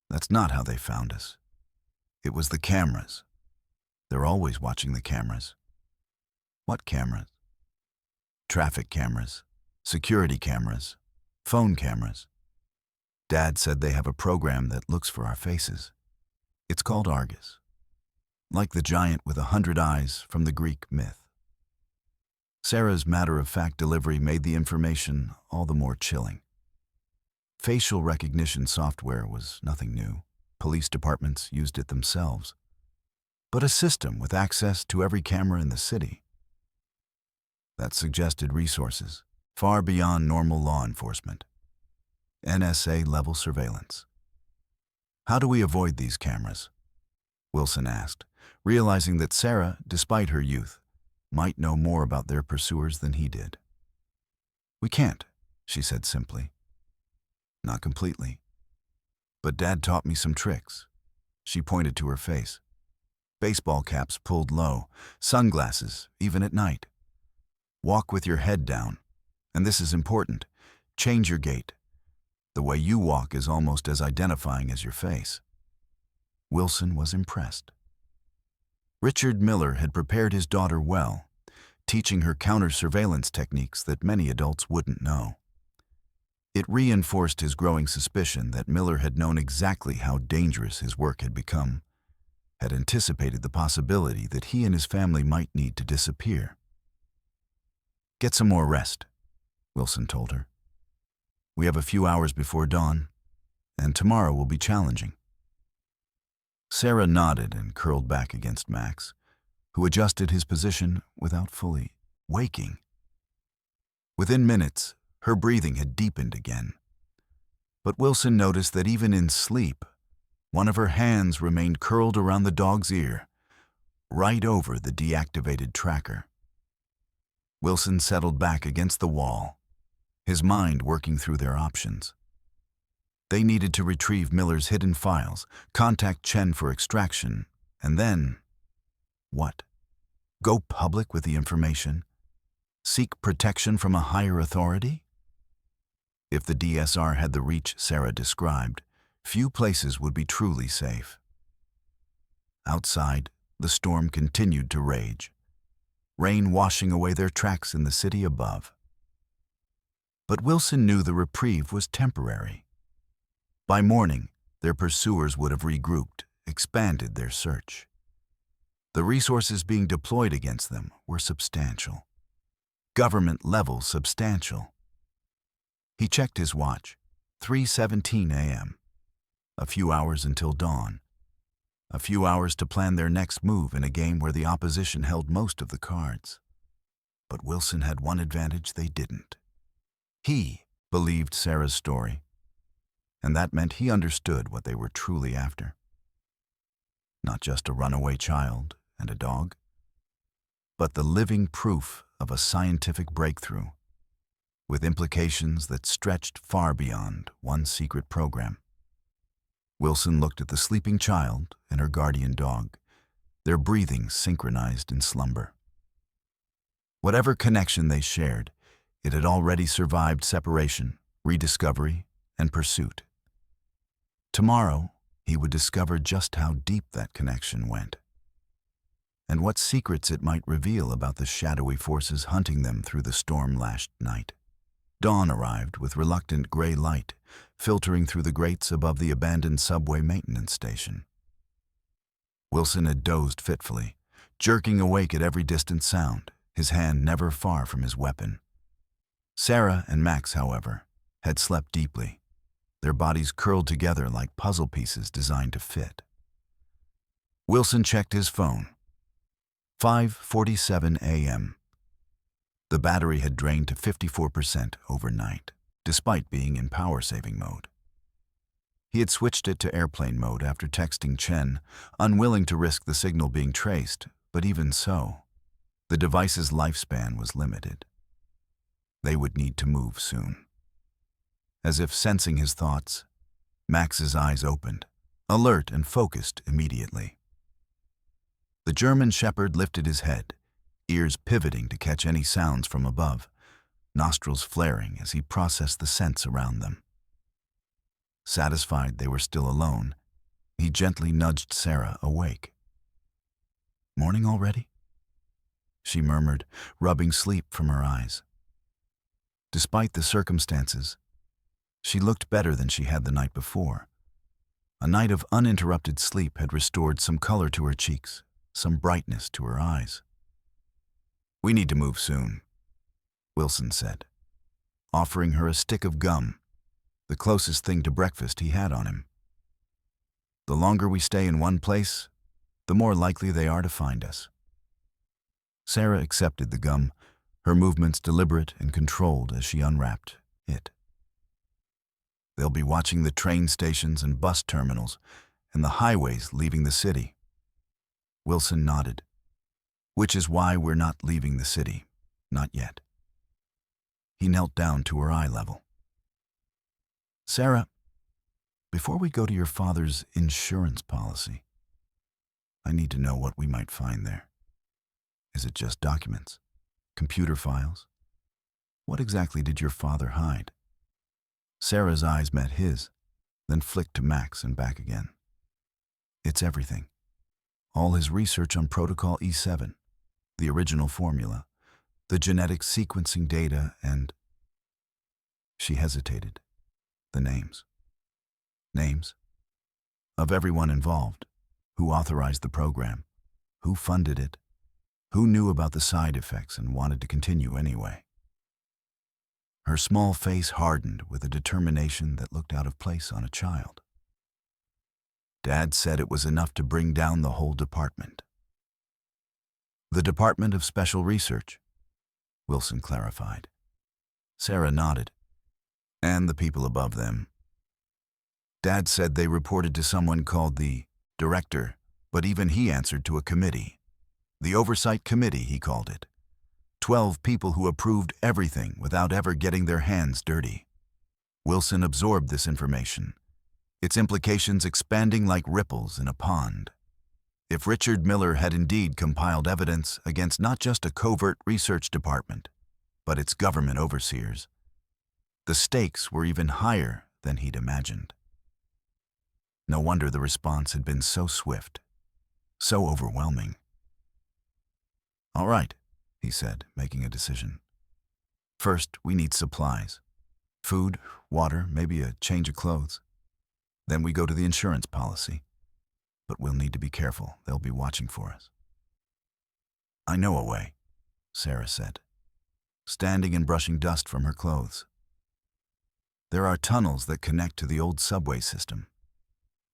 "That's not how they found us. It was the cameras. They're always watching the cameras." "What cameras?" "Traffic cameras, security cameras, phone cameras. Dad said they have a program that looks for our faces. It's called Argus, like the giant with 100 eyes from the Greek myth." Sarah's matter-of-fact delivery made the information all the more chilling. Facial recognition software was nothing new. Police departments used it themselves. But a system with access to every camera in the city. That suggested resources far beyond normal law enforcement. NSA-level surveillance. "How do we avoid these cameras?" Wilson asked, realizing that Sarah, despite her youth, might know more about their pursuers than he did. "We can't," she said simply. "Not completely. But Dad taught me some tricks." She pointed to her face. "Baseball caps pulled low, sunglasses, even at night. Walk with your head down. And this is important. Change your gait. The way you walk is almost as identifying as your face." Wilson was impressed. Richard Miller had prepared his daughter well, teaching her counter-surveillance techniques that many adults wouldn't know. It reinforced his growing suspicion that Miller had known exactly how dangerous his work had become, had anticipated the possibility that he and his family might need to disappear. "Get some more rest," Wilson told her. "We have a few hours before dawn, and tomorrow will be challenging." Sarah nodded and curled back against Max, who adjusted his position without fully waking. Within minutes, her breathing had deepened again. But Wilson noticed that even in sleep, one of her hands remained curled around the dog's ear, right over the deactivated tracker. Wilson settled back against the wall, his mind working through their options. They needed to retrieve Miller's hidden files, contact Chen for extraction, and then… what? Go public with the information? Seek protection from a higher authority? If the DSR had the reach Sarah described, few places would be truly safe. Outside, the storm continued to rage, rain washing away their tracks in the city above. But Wilson knew the reprieve was temporary. By morning, their pursuers would have regrouped, expanded their search. The resources being deployed against them were substantial. Government-level substantial. He checked his watch. 3:17 a.m. A few hours until dawn. A few hours to plan their next move in a game where the opposition held most of the cards. But Wilson had one advantage they didn't. He believed Sarah's story, and that meant he understood what they were truly after. Not just a runaway child and a dog, but the living proof of a scientific breakthrough, with implications that stretched far beyond one secret program. Wilson looked at the sleeping child and her guardian dog, their breathing synchronized in slumber. Whatever connection they shared, it had already survived separation, rediscovery, and pursuit. Tomorrow, he would discover just how deep that connection went, and what secrets it might reveal about the shadowy forces hunting them through the storm-lashed night. Dawn arrived with reluctant gray light, filtering through the grates above the abandoned subway maintenance station. Wilson had dozed fitfully, jerking awake at every distant sound, his hand never far from his weapon. Sarah and Max, however, had slept deeply, their bodies curled together like puzzle pieces designed to fit. Wilson checked his phone. 5:47 a.m. The battery had drained to 54% overnight, despite being in power-saving mode. He had switched it to airplane mode after texting Chen, unwilling to risk the signal being traced, but even so, the device's lifespan was limited. They would need to move soon. As if sensing his thoughts, Max's eyes opened, alert and focused immediately. The German shepherd lifted his head, ears pivoting to catch any sounds from above, nostrils flaring as he processed the scents around them. Satisfied they were still alone, he gently nudged Sarah awake. "Morning already?" she murmured, rubbing sleep from her eyes. Despite the circumstances, she looked better than she had the night before. A night of uninterrupted sleep had restored some color to her cheeks, some brightness to her eyes. "We need to move soon," Wilson said, offering her a stick of gum, the closest thing to breakfast he had on him. "The longer we stay in one place, the more likely they are to find us." Sarah accepted the gum, her movements deliberate and controlled as she unwrapped it. "They'll be watching the train stations and bus terminals and the highways leaving the city." Wilson nodded. "Which is why we're not leaving the city. Not yet." He knelt down to her eye level. "Sarah, before we go to your father's insurance policy, I need to know what we might find there. Is it just documents? Computer files? What exactly did your father hide?" Sarah's eyes met his, then flicked to Max and back again. "It's everything. All his research on Protocol E7, the original formula, the genetic sequencing data, and…" She hesitated. "The names." "Names? Of everyone involved. Who authorized the program? Who funded it? Who knew about the side effects and wanted to continue anyway?" Her small face hardened with a determination that looked out of place on a child. "Dad said it was enough to bring down the whole department." "The Department of Special Research," Wilson clarified. Sarah nodded. "And the people above them. Dad said they reported to someone called the director, but even he answered to a committee. The Oversight Committee, he called it. 12 people who approved everything without ever getting their hands dirty. Wilson absorbed this information, its implications expanding like ripples in a pond. If Richard Miller had indeed compiled evidence against not just a covert research department, but its government overseers, the stakes were even higher than he'd imagined. No wonder the response had been so swift, so overwhelming. "All right," he said, making a decision. "First, we need supplies. Food, water, maybe a change of clothes. Then we go to the insurance policy. But we'll need to be careful. They'll be watching for us." "I know a way," Sarah said, standing and brushing dust from her clothes. "There are tunnels that connect to the old subway system.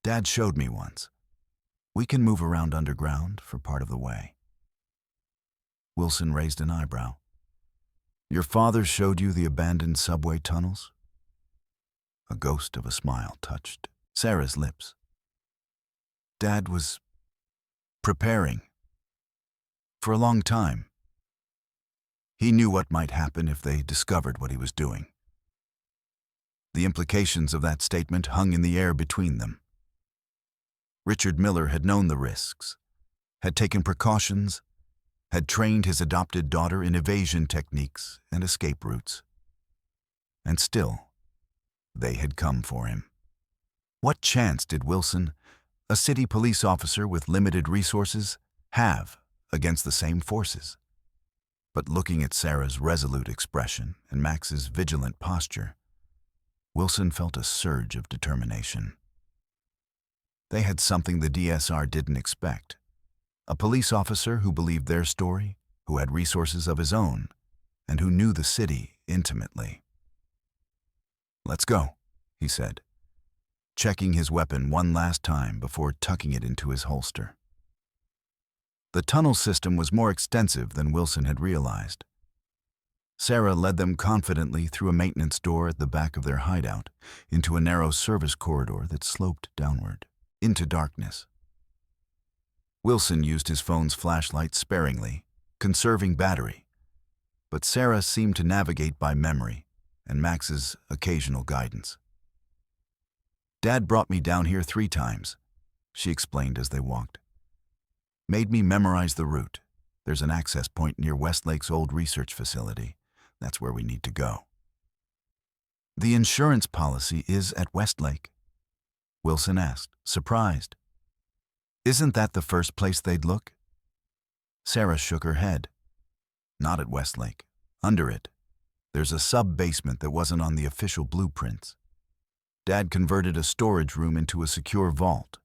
Dad showed me once. We can move around underground for part of the way." Wilson raised an eyebrow. "Your father showed you the abandoned subway tunnels?" A ghost of a smile touched Sarah's lips. "Dad was preparing for a long time. He knew what might happen if they discovered what he was doing." The implications of that statement hung in the air between them. Richard Miller had known the risks, had taken precautions, had trained his adopted daughter in evasion techniques and escape routes. And still, they had come for him. What chance did Wilson, a city police officer with limited resources, have against the same forces? But looking at Sarah's resolute expression and Max's vigilant posture, Wilson felt a surge of determination. They had something the DSR didn't expect. A police officer who believed their story, who had resources of his own, and who knew the city intimately. "Let's go," he said, checking his weapon one last time before tucking it into his holster. The tunnel system was more extensive than Wilson had realized. Sarah led them confidently through a maintenance door at the back of their hideout, into a narrow service corridor that sloped downward, into darkness. Wilson used his phone's flashlight sparingly, conserving battery, but Sarah seemed to navigate by memory and Max's occasional guidance. "Dad brought me down here 3 times, she explained as they walked. "Made me memorize the route. There's an access point near Westlake's old research facility. That's where we need to go." "The insurance policy is at Westlake?" Wilson asked, surprised. "Isn't that the first place they'd look?" Sarah shook her head. "Not at Westlake. Under it, there's a sub-basement that wasn't on the official blueprints. Dad converted a storage room into a secure vault.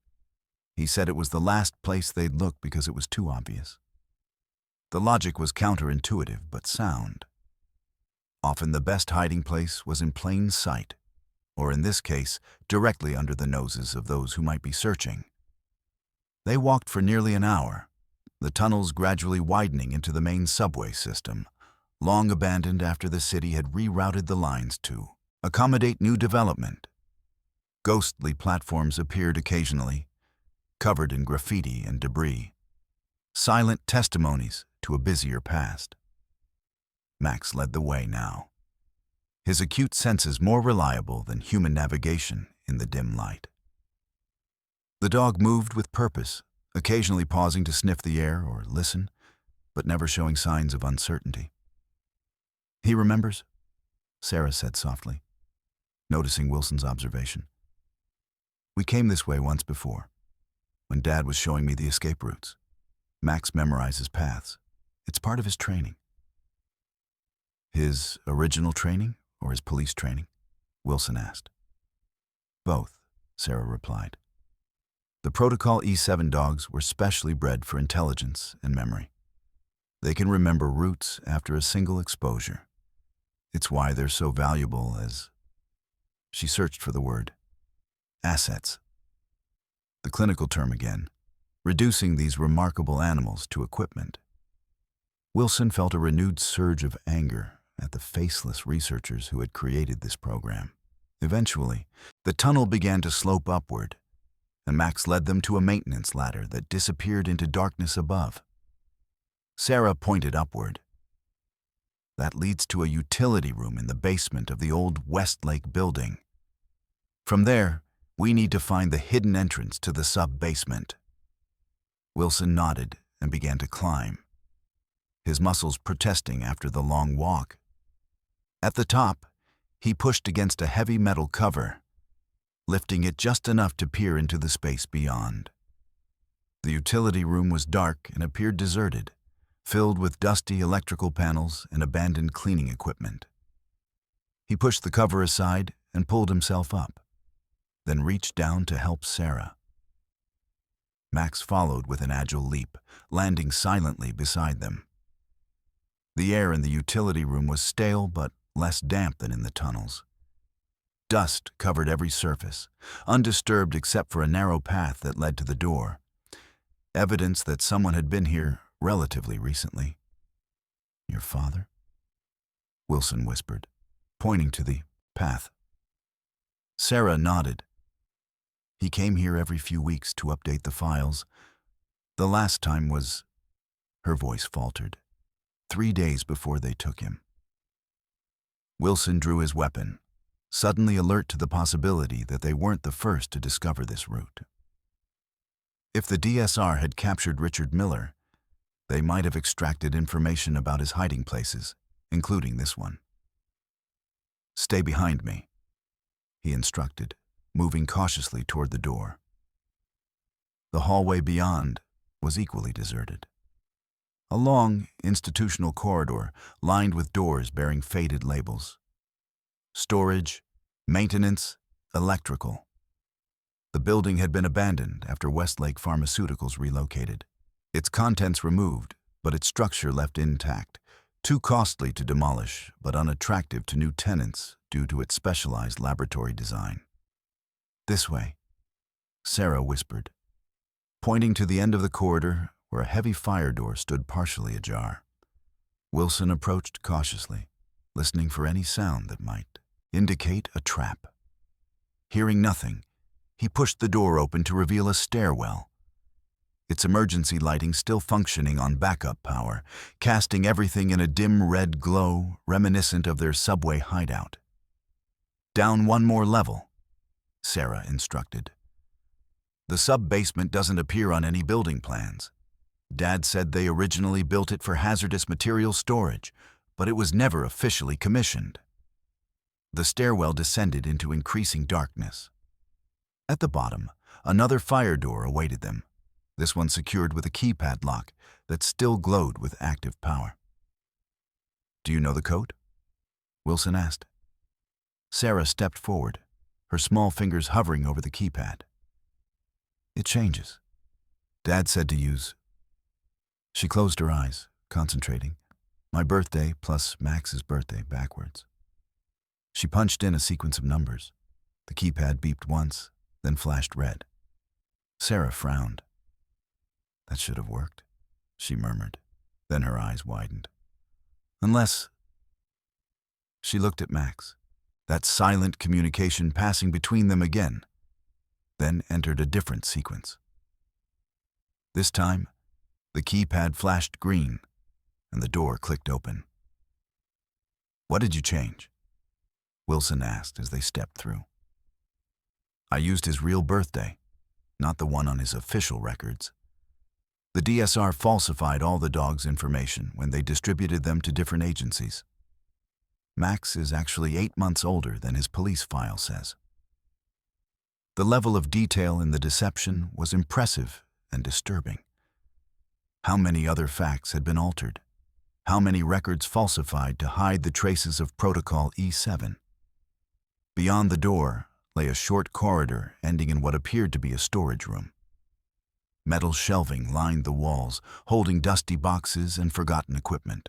He said it was the last place they'd look because it was too obvious. The logic was counterintuitive but sound. Often the best hiding place was in plain sight, or in this case, directly under the noses of those who might be searching. They walked for nearly an hour, the tunnels gradually widening into the main subway system, long abandoned after the city had rerouted the lines to accommodate new development. Ghostly platforms appeared occasionally, covered in graffiti and debris, silent testimonies to a busier past. Max led the way now, his acute senses more reliable than human navigation in the dim light. The dog moved with purpose, occasionally pausing to sniff the air or listen, but never showing signs of uncertainty. "He remembers," Sarah said softly, noticing Wilson's observation. "We came this way once before, when Dad was showing me the escape routes. Max memorizes paths. It's part of his training." "His original training or his police training?" Wilson asked. "Both," Sarah replied. The Protocol E7 dogs were specially bred for intelligence and memory. They can remember routes after a single exposure. It's why they're so valuable as... She searched for the word. Assets. The clinical term again, reducing these remarkable animals to equipment. Wilson felt a renewed surge of anger at the faceless researchers who had created this program. Eventually, the tunnel began to slope upward, and Max led them to a maintenance ladder that disappeared into darkness above. Sarah pointed upward. That leads to a utility room in the basement of the old Westlake building. From there, we need to find the hidden entrance to the sub-basement. Wilson nodded and began to climb, his muscles protesting after the long walk. At the top, he pushed against a heavy metal cover, lifting it just enough to peer into the space beyond. The utility room was dark and appeared deserted, filled with dusty electrical panels and abandoned cleaning equipment. He pushed the cover aside and pulled himself up, then reached down to help Sarah. Max followed with an agile leap, landing silently beside them. The air in the utility room was stale but less damp than in the tunnels. Dust covered every surface, undisturbed except for a narrow path that led to the door, evidence that someone had been here relatively recently. "Your father?" Wilson whispered, pointing to the path. Sarah nodded. "He came here every few weeks to update the files. The last time was," her voice faltered, "3 days before they took him." Wilson drew his weapon, suddenly alert to the possibility that they weren't the first to discover this route. If the DSR had captured Richard Miller, they might have extracted information about his hiding places, including this one. "Stay behind me," he instructed, moving cautiously toward the door. The hallway beyond was equally deserted. A long, institutional corridor lined with doors bearing faded labels. Storage, maintenance, electrical. The building had been abandoned after Westlake Pharmaceuticals relocated. Its contents removed, but its structure left intact, too costly to demolish but unattractive to new tenants due to its specialized laboratory design. "This way," Sarah whispered, pointing to the end of the corridor where a heavy fire door stood partially ajar. Wilson approached cautiously, listening for any sound that might indicate a trap. Hearing nothing, he pushed the door open to reveal a stairwell, its emergency lighting still functioning on backup power, casting everything in a dim red glow reminiscent of their subway hideout. "Down one more level," Sarah instructed. "The sub-basement doesn't appear on any building plans. Dad said they originally built it for hazardous material storage, but it was never officially commissioned." The stairwell descended into increasing darkness. At the bottom, another fire door awaited them, this one secured with a keypad lock that still glowed with active power. "Do you know the code?" Wilson asked. Sarah stepped forward, her small fingers hovering over the keypad. "It changes. Dad said to use..." She closed her eyes, concentrating. "My birthday plus Max's birthday backwards." She punched in a sequence of numbers. The keypad beeped once, then flashed red. Sarah frowned. "That should have worked," she murmured. Then her eyes widened. "Unless..." She looked at Max, that silent communication passing between them again, then entered a different sequence. This time, the keypad flashed green, and the door clicked open. "What did you change?" Wilson asked as they stepped through. "I used his real birthday, not the one on his official records. The DSR falsified all the dog's information when they distributed them to different agencies. Max is actually 8 months older than his police file says." The level of detail in the deception was impressive and disturbing. How many other facts had been altered? How many records falsified to hide the traces of Protocol E7? Beyond the door lay a short corridor ending in what appeared to be a storage room. Metal shelving lined the walls, holding dusty boxes and forgotten equipment.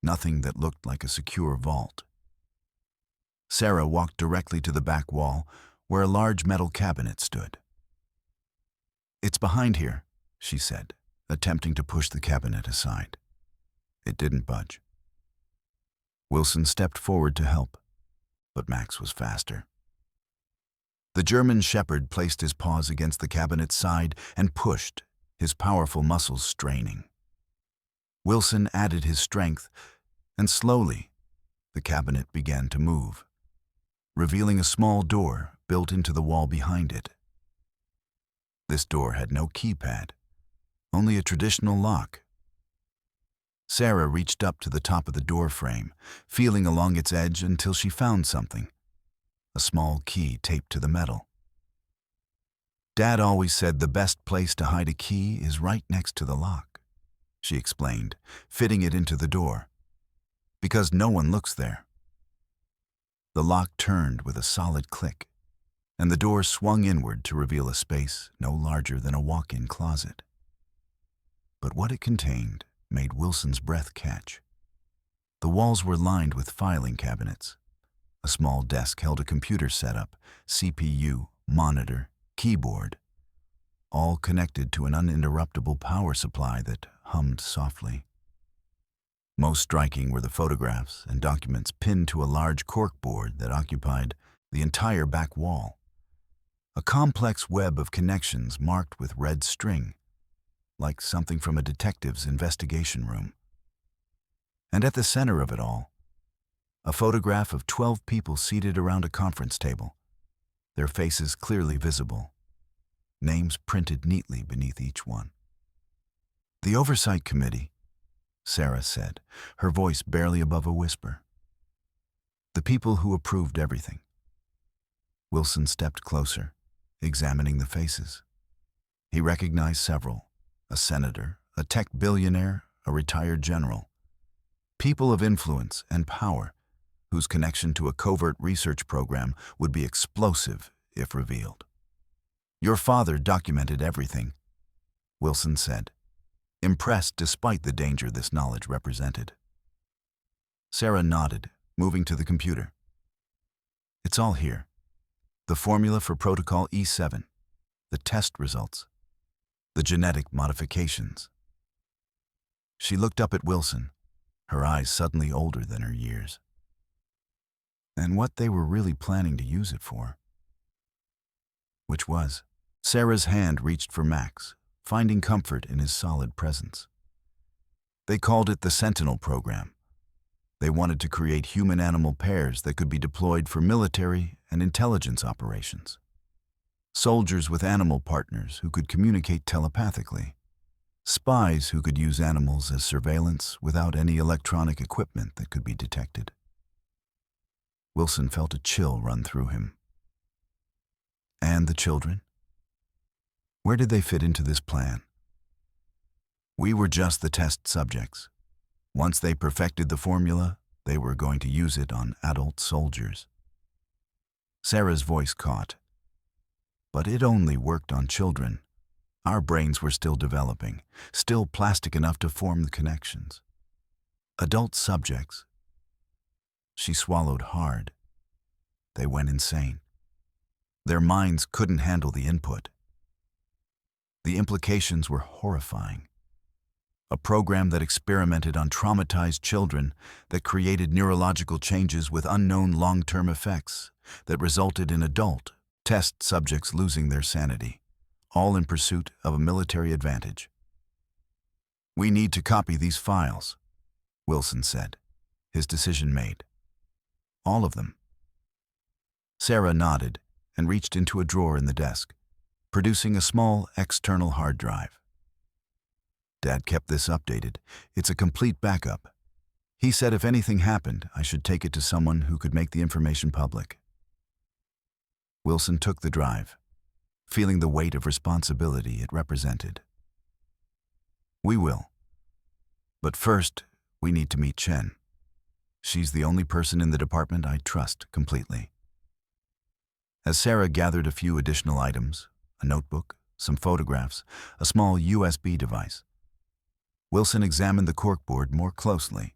Nothing that looked like a secure vault. Sarah walked directly to the back wall, where a large metal cabinet stood. "It's behind here," she said, attempting to push the cabinet aside. It didn't budge. Wilson stepped forward to help, but Max was faster. The German shepherd placed his paws against the cabinet's side and pushed, his powerful muscles straining. Wilson added his strength, and slowly, the cabinet began to move, revealing a small door built into the wall behind it. This door had no keypad, only a traditional lock. Sarah reached up to the top of the door frame, feeling along its edge until she found something, a small key taped to the metal. Dad always said the best place to hide a key is right next to the lock, she explained, fitting it into the door, because no one looks there. The lock turned with a solid click, and the door swung inward to reveal a space no larger than a walk-in closet. But what it contained made Wilson's breath catch. The walls were lined with filing cabinets. A small desk held a computer setup, CPU, monitor, keyboard, all connected to an uninterruptible power supply that hummed softly. Most striking were the photographs and documents pinned to a large corkboard that occupied the entire back wall. A complex web of connections marked with red string, like something from a detective's investigation room. And at the center of it all, a photograph of 12 people seated around a conference table, their faces clearly visible, names printed neatly beneath each one. "The Oversight Committee," Sarah said, her voice barely above a whisper. "The people who approved everything." Wilson stepped closer, examining the faces. He recognized several: a senator, a tech billionaire, a retired general. People of influence and power, whose connection to a covert research program would be explosive if revealed. "Your father documented everything," Wilson said, impressed despite the danger this knowledge represented. Sarah nodded, moving to the computer. "It's all here. The formula for Protocol E7, the test results, the genetic modifications." She looked up at Wilson, her eyes suddenly older than her years. And what they were really planning to use it for. Which was, Sarah's hand reached for Max, finding comfort in his solid presence. They called it the Sentinel program. They wanted to create human-animal pairs that could be deployed for military and intelligence operations. Soldiers with animal partners who could communicate telepathically. Spies who could use animals as surveillance without any electronic equipment that could be detected. Wilson felt a chill run through him. And the children? Where did they fit into this plan? We were just the test subjects. Once they perfected the formula, they were going to use it on adult soldiers. Sarah's voice caught. But it only worked on children. Our brains were still developing, still plastic enough to form the connections. Adult subjects. She swallowed hard. They went insane. Their minds couldn't handle the input. The implications were horrifying. A program that experimented on traumatized children, that created neurological changes with unknown long-term effects, that resulted in adult test subjects losing their sanity, all in pursuit of a military advantage. "We need to copy these files," Wilson said, his decision made. "All of them." Sarah nodded and reached into a drawer in the desk, producing a small external hard drive. "Dad kept this updated. It's a complete backup. He said if anything happened, I should take it to someone who could make the information public." Wilson took the drive, feeling the weight of responsibility it represented. "We will. But first, we need to meet Chen. She's the only person in the department I trust completely." As Sarah gathered a few additional items, a notebook, some photographs, a small USB device, Wilson examined the corkboard more closely.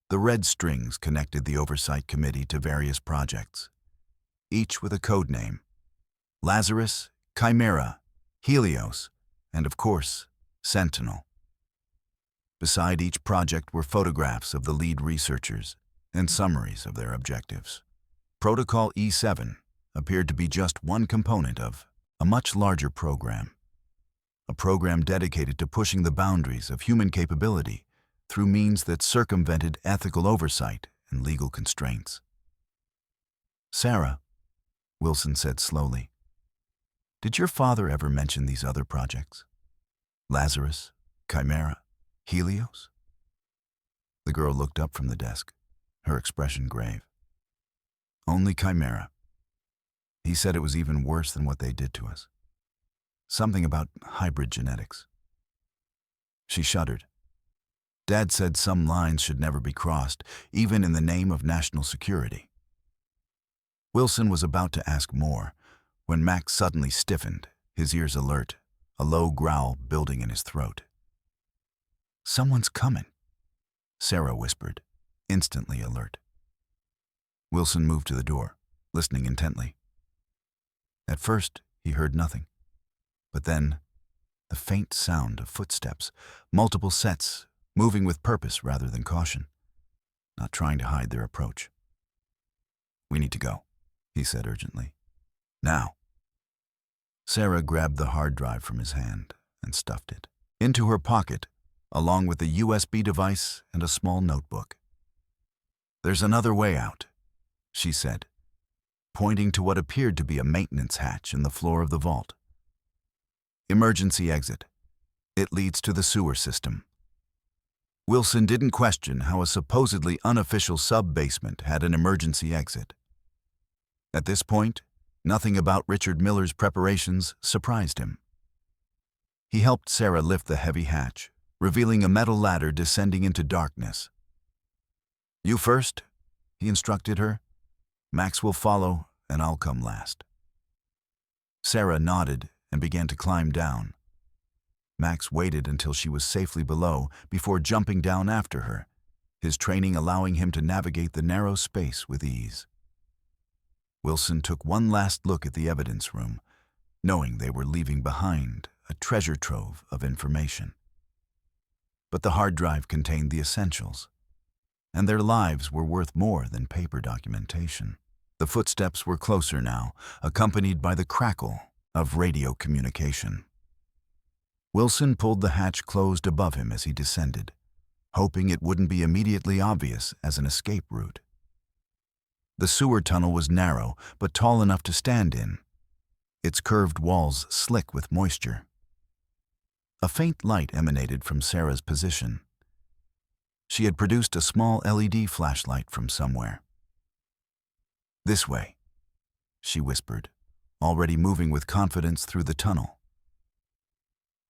The red strings connected the Oversight Committee to various projects, each with a code name: Lazarus, Chimera, Helios, and of course, Sentinel. Beside each project were photographs of the lead researchers and summaries of their objectives. Protocol E7 appeared to be just one component of a much larger program. A program dedicated to pushing the boundaries of human capability through means that circumvented ethical oversight and legal constraints. "Sarah," Wilson said slowly, "did your father ever mention these other projects? Lazarus, Chimera, Helios?" The girl looked up from the desk, her expression grave. "Only Chimera. He said it was even worse than what they did to us. Something about hybrid genetics." She shuddered. Dad said some lines should never be crossed, even in the name of national security. Wilson was about to ask more when Max suddenly stiffened, his ears alert, a low growl building in his throat. "Someone's coming," Sarah whispered, instantly alert. Wilson moved to the door, listening intently. At first, he heard nothing, but then the faint sound of footsteps, multiple sets, moving with purpose rather than caution, not trying to hide their approach. "We need to go," he said urgently. "Now." Sarah grabbed the hard drive from his hand and stuffed it into her pocket, along with the USB device and a small notebook. "There's another way out," she said, pointing to what appeared to be a maintenance hatch in the floor of the vault. "Emergency exit. It leads to the sewer system." Wilson didn't question how a supposedly unofficial sub-basement had an emergency exit. At this point, nothing about Richard Miller's preparations surprised him. He helped Sarah lift the heavy hatch, revealing a metal ladder descending into darkness. "You first," he instructed her. "Max will follow, and I'll come last." Sarah nodded and began to climb down. Max waited until she was safely below before jumping down after her, his training allowing him to navigate the narrow space with ease. Wilson took one last look at the evidence room, knowing they were leaving behind a treasure trove of information. But the hard drive contained the essentials, and their lives were worth more than paper documentation. The footsteps were closer now, accompanied by the crackle of radio communication. Wilson pulled the hatch closed above him as he descended, hoping it wouldn't be immediately obvious as an escape route. The sewer tunnel was narrow, but tall enough to stand in, its curved walls slick with moisture. A faint light emanated from Sarah's position. She had produced a small LED flashlight from somewhere. "This way," she whispered, already moving with confidence through the tunnel.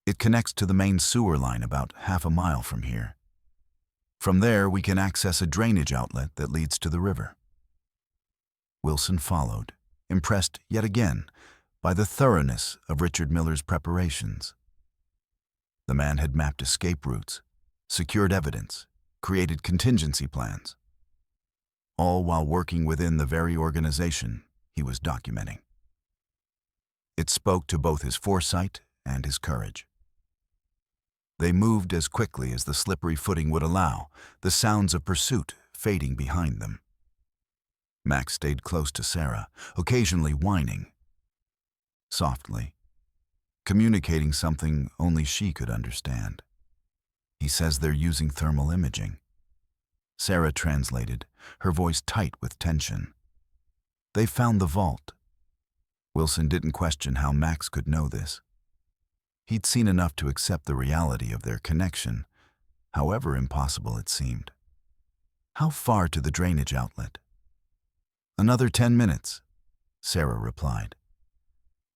"It connects to the main sewer line about half a mile from here. From there, we can access a drainage outlet that leads to the river." Wilson followed, impressed yet again by the thoroughness of Richard Miller's preparations. The man had mapped escape routes, secured evidence, created contingency plans, all while working within the very organization he was documenting. It spoke to both his foresight and his courage. They moved as quickly as the slippery footing would allow, the sounds of pursuit fading behind them. Max stayed close to Sarah, occasionally whining, softly, communicating something only she could understand. "He says they're using thermal imaging." Sarah translated, her voice tight with tension. "They found the vault." Wilson didn't question how Max could know this. He'd seen enough to accept the reality of their connection, however impossible it seemed. "How far to the drainage outlet?" "Another 10 minutes, Sarah replied.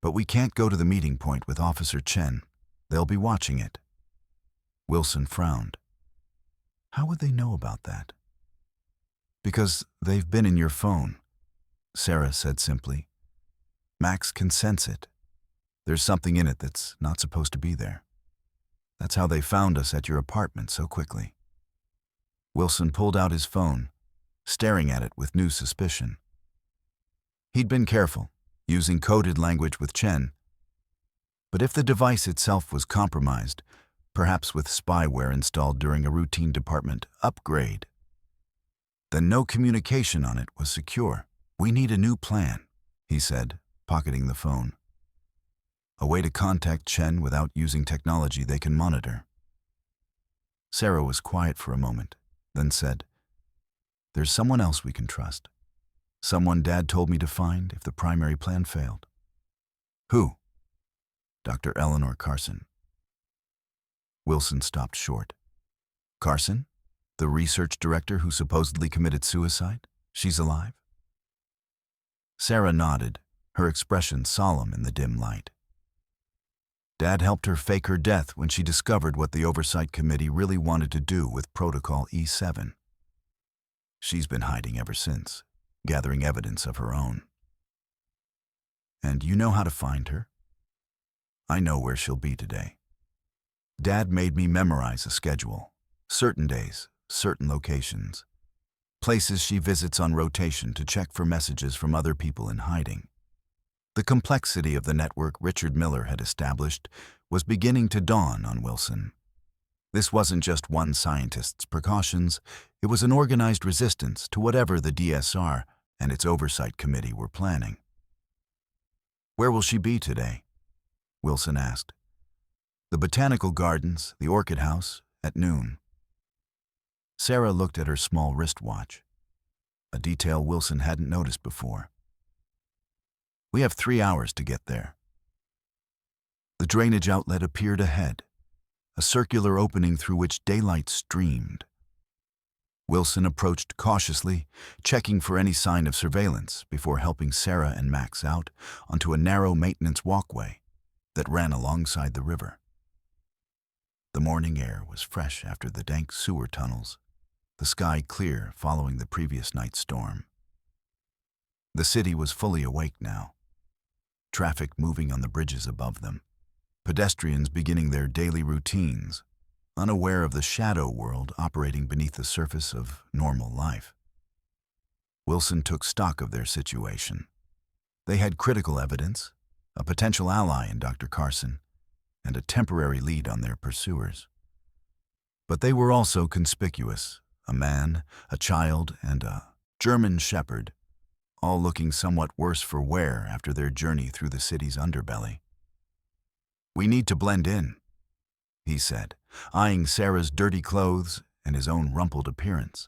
"But we can't go to the meeting point with Officer Chen. They'll be watching it." Wilson frowned. "How would they know about that?" "Because they've been in your phone," Sarah said simply. "Max can sense it. There's something in it that's not supposed to be there. That's how they found us at your apartment so quickly." Wilson pulled out his phone, staring at it with new suspicion. He'd been careful, using coded language with Chen. But if the device itself was compromised, perhaps with spyware installed during a routine department upgrade, then no communication on it was secure. "We need a new plan," he said, pocketing the phone. "A way to contact Chen without using technology they can monitor." Sarah was quiet for a moment, then said, "There's someone else we can trust. Someone Dad told me to find if the primary plan failed." "Who?" "Dr. Eleanor Carson." Wilson stopped short. "Carson? The research director who supposedly committed suicide? She's alive?" Sarah nodded, her expression solemn in the dim light. "Dad helped her fake her death when she discovered what the Oversight Committee really wanted to do with Protocol E7. She's been hiding ever since, gathering evidence of her own." "And you know how to find her?" "I know where she'll be today. Dad made me memorize a schedule. Certain days, certain locations. Places she visits on rotation to check for messages from other people in hiding." The complexity of the network Richard Miller had established was beginning to dawn on Wilson. This wasn't just one scientist's precautions, it was an organized resistance to whatever the DSR and its oversight committee were planning. "Where will she be today?" Wilson asked. "The Botanical Gardens, the Orchid House, at noon." Sarah looked at her small wristwatch, a detail Wilson hadn't noticed before. "We have 3 hours to get there." The drainage outlet appeared ahead, a circular opening through which daylight streamed. Wilson approached cautiously, checking for any sign of surveillance before helping Sarah and Max out onto a narrow maintenance walkway that ran alongside the river. The morning air was fresh after the dank sewer tunnels, the sky clear following the previous night's storm. The city was fully awake now, traffic moving on the bridges above them, pedestrians beginning their daily routines, unaware of the shadow world operating beneath the surface of normal life. Wilson took stock of their situation. They had critical evidence, a potential ally in Dr. Carson, and a temporary lead on their pursuers. But they were also conspicuous, a man, a child, and a German shepherd, all looking somewhat worse for wear after their journey through the city's underbelly. "We need to blend in," he said, eyeing Sarah's dirty clothes and his own rumpled appearance.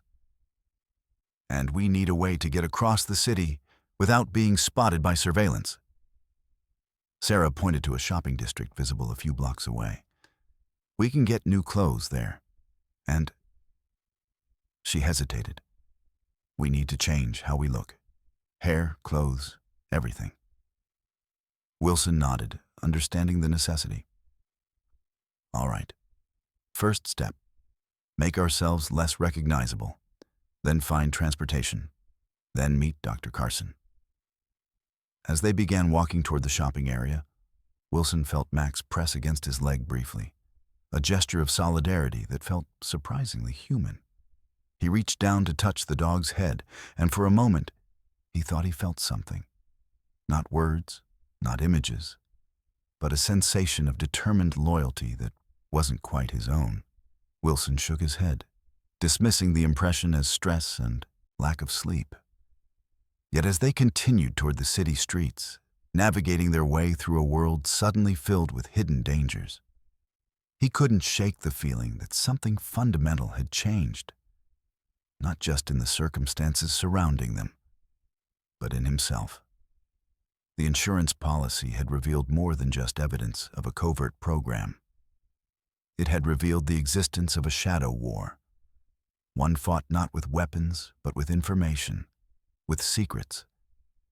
"And we need a way to get across the city without being spotted by surveillance." Sarah pointed to a shopping district visible a few blocks away. "We can get new clothes there. And—" She hesitated. "We need to change how we look. Hair, clothes, everything." Wilson nodded, understanding the necessity. "All right. First step, make ourselves less recognizable, then find transportation, then meet Dr. Carson." As they began walking toward the shopping area, Wilson felt Max press against his leg briefly, a gesture of solidarity that felt surprisingly human. He reached down to touch the dog's head, and for a moment, he thought he felt something. Not words, not images, but a sensation of determined loyalty that wasn't quite his own. Wilson shook his head, dismissing the impression as stress and lack of sleep. Yet as they continued toward the city streets, navigating their way through a world suddenly filled with hidden dangers, he couldn't shake the feeling that something fundamental had changed, not just in the circumstances surrounding them, but in himself. The insurance policy had revealed more than just evidence of a covert program. It had revealed the existence of a shadow war, one fought not with weapons, but with information, with secrets,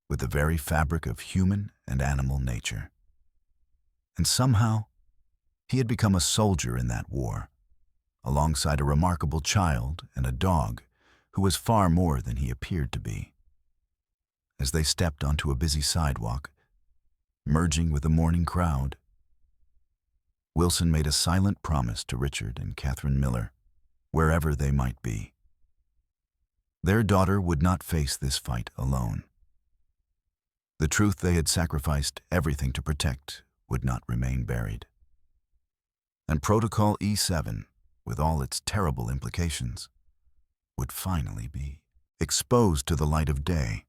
with the very fabric of human and animal nature. And somehow, he had become a soldier in that war, alongside a remarkable child and a dog who was far more than he appeared to be. As they stepped onto a busy sidewalk, merging with the morning crowd, Wilson made a silent promise to Richard and Catherine Miller, wherever they might be. Their daughter would not face this fight alone. The truth they had sacrificed everything to protect would not remain buried. And Protocol E7, with all its terrible implications, would finally be exposed to the light of day.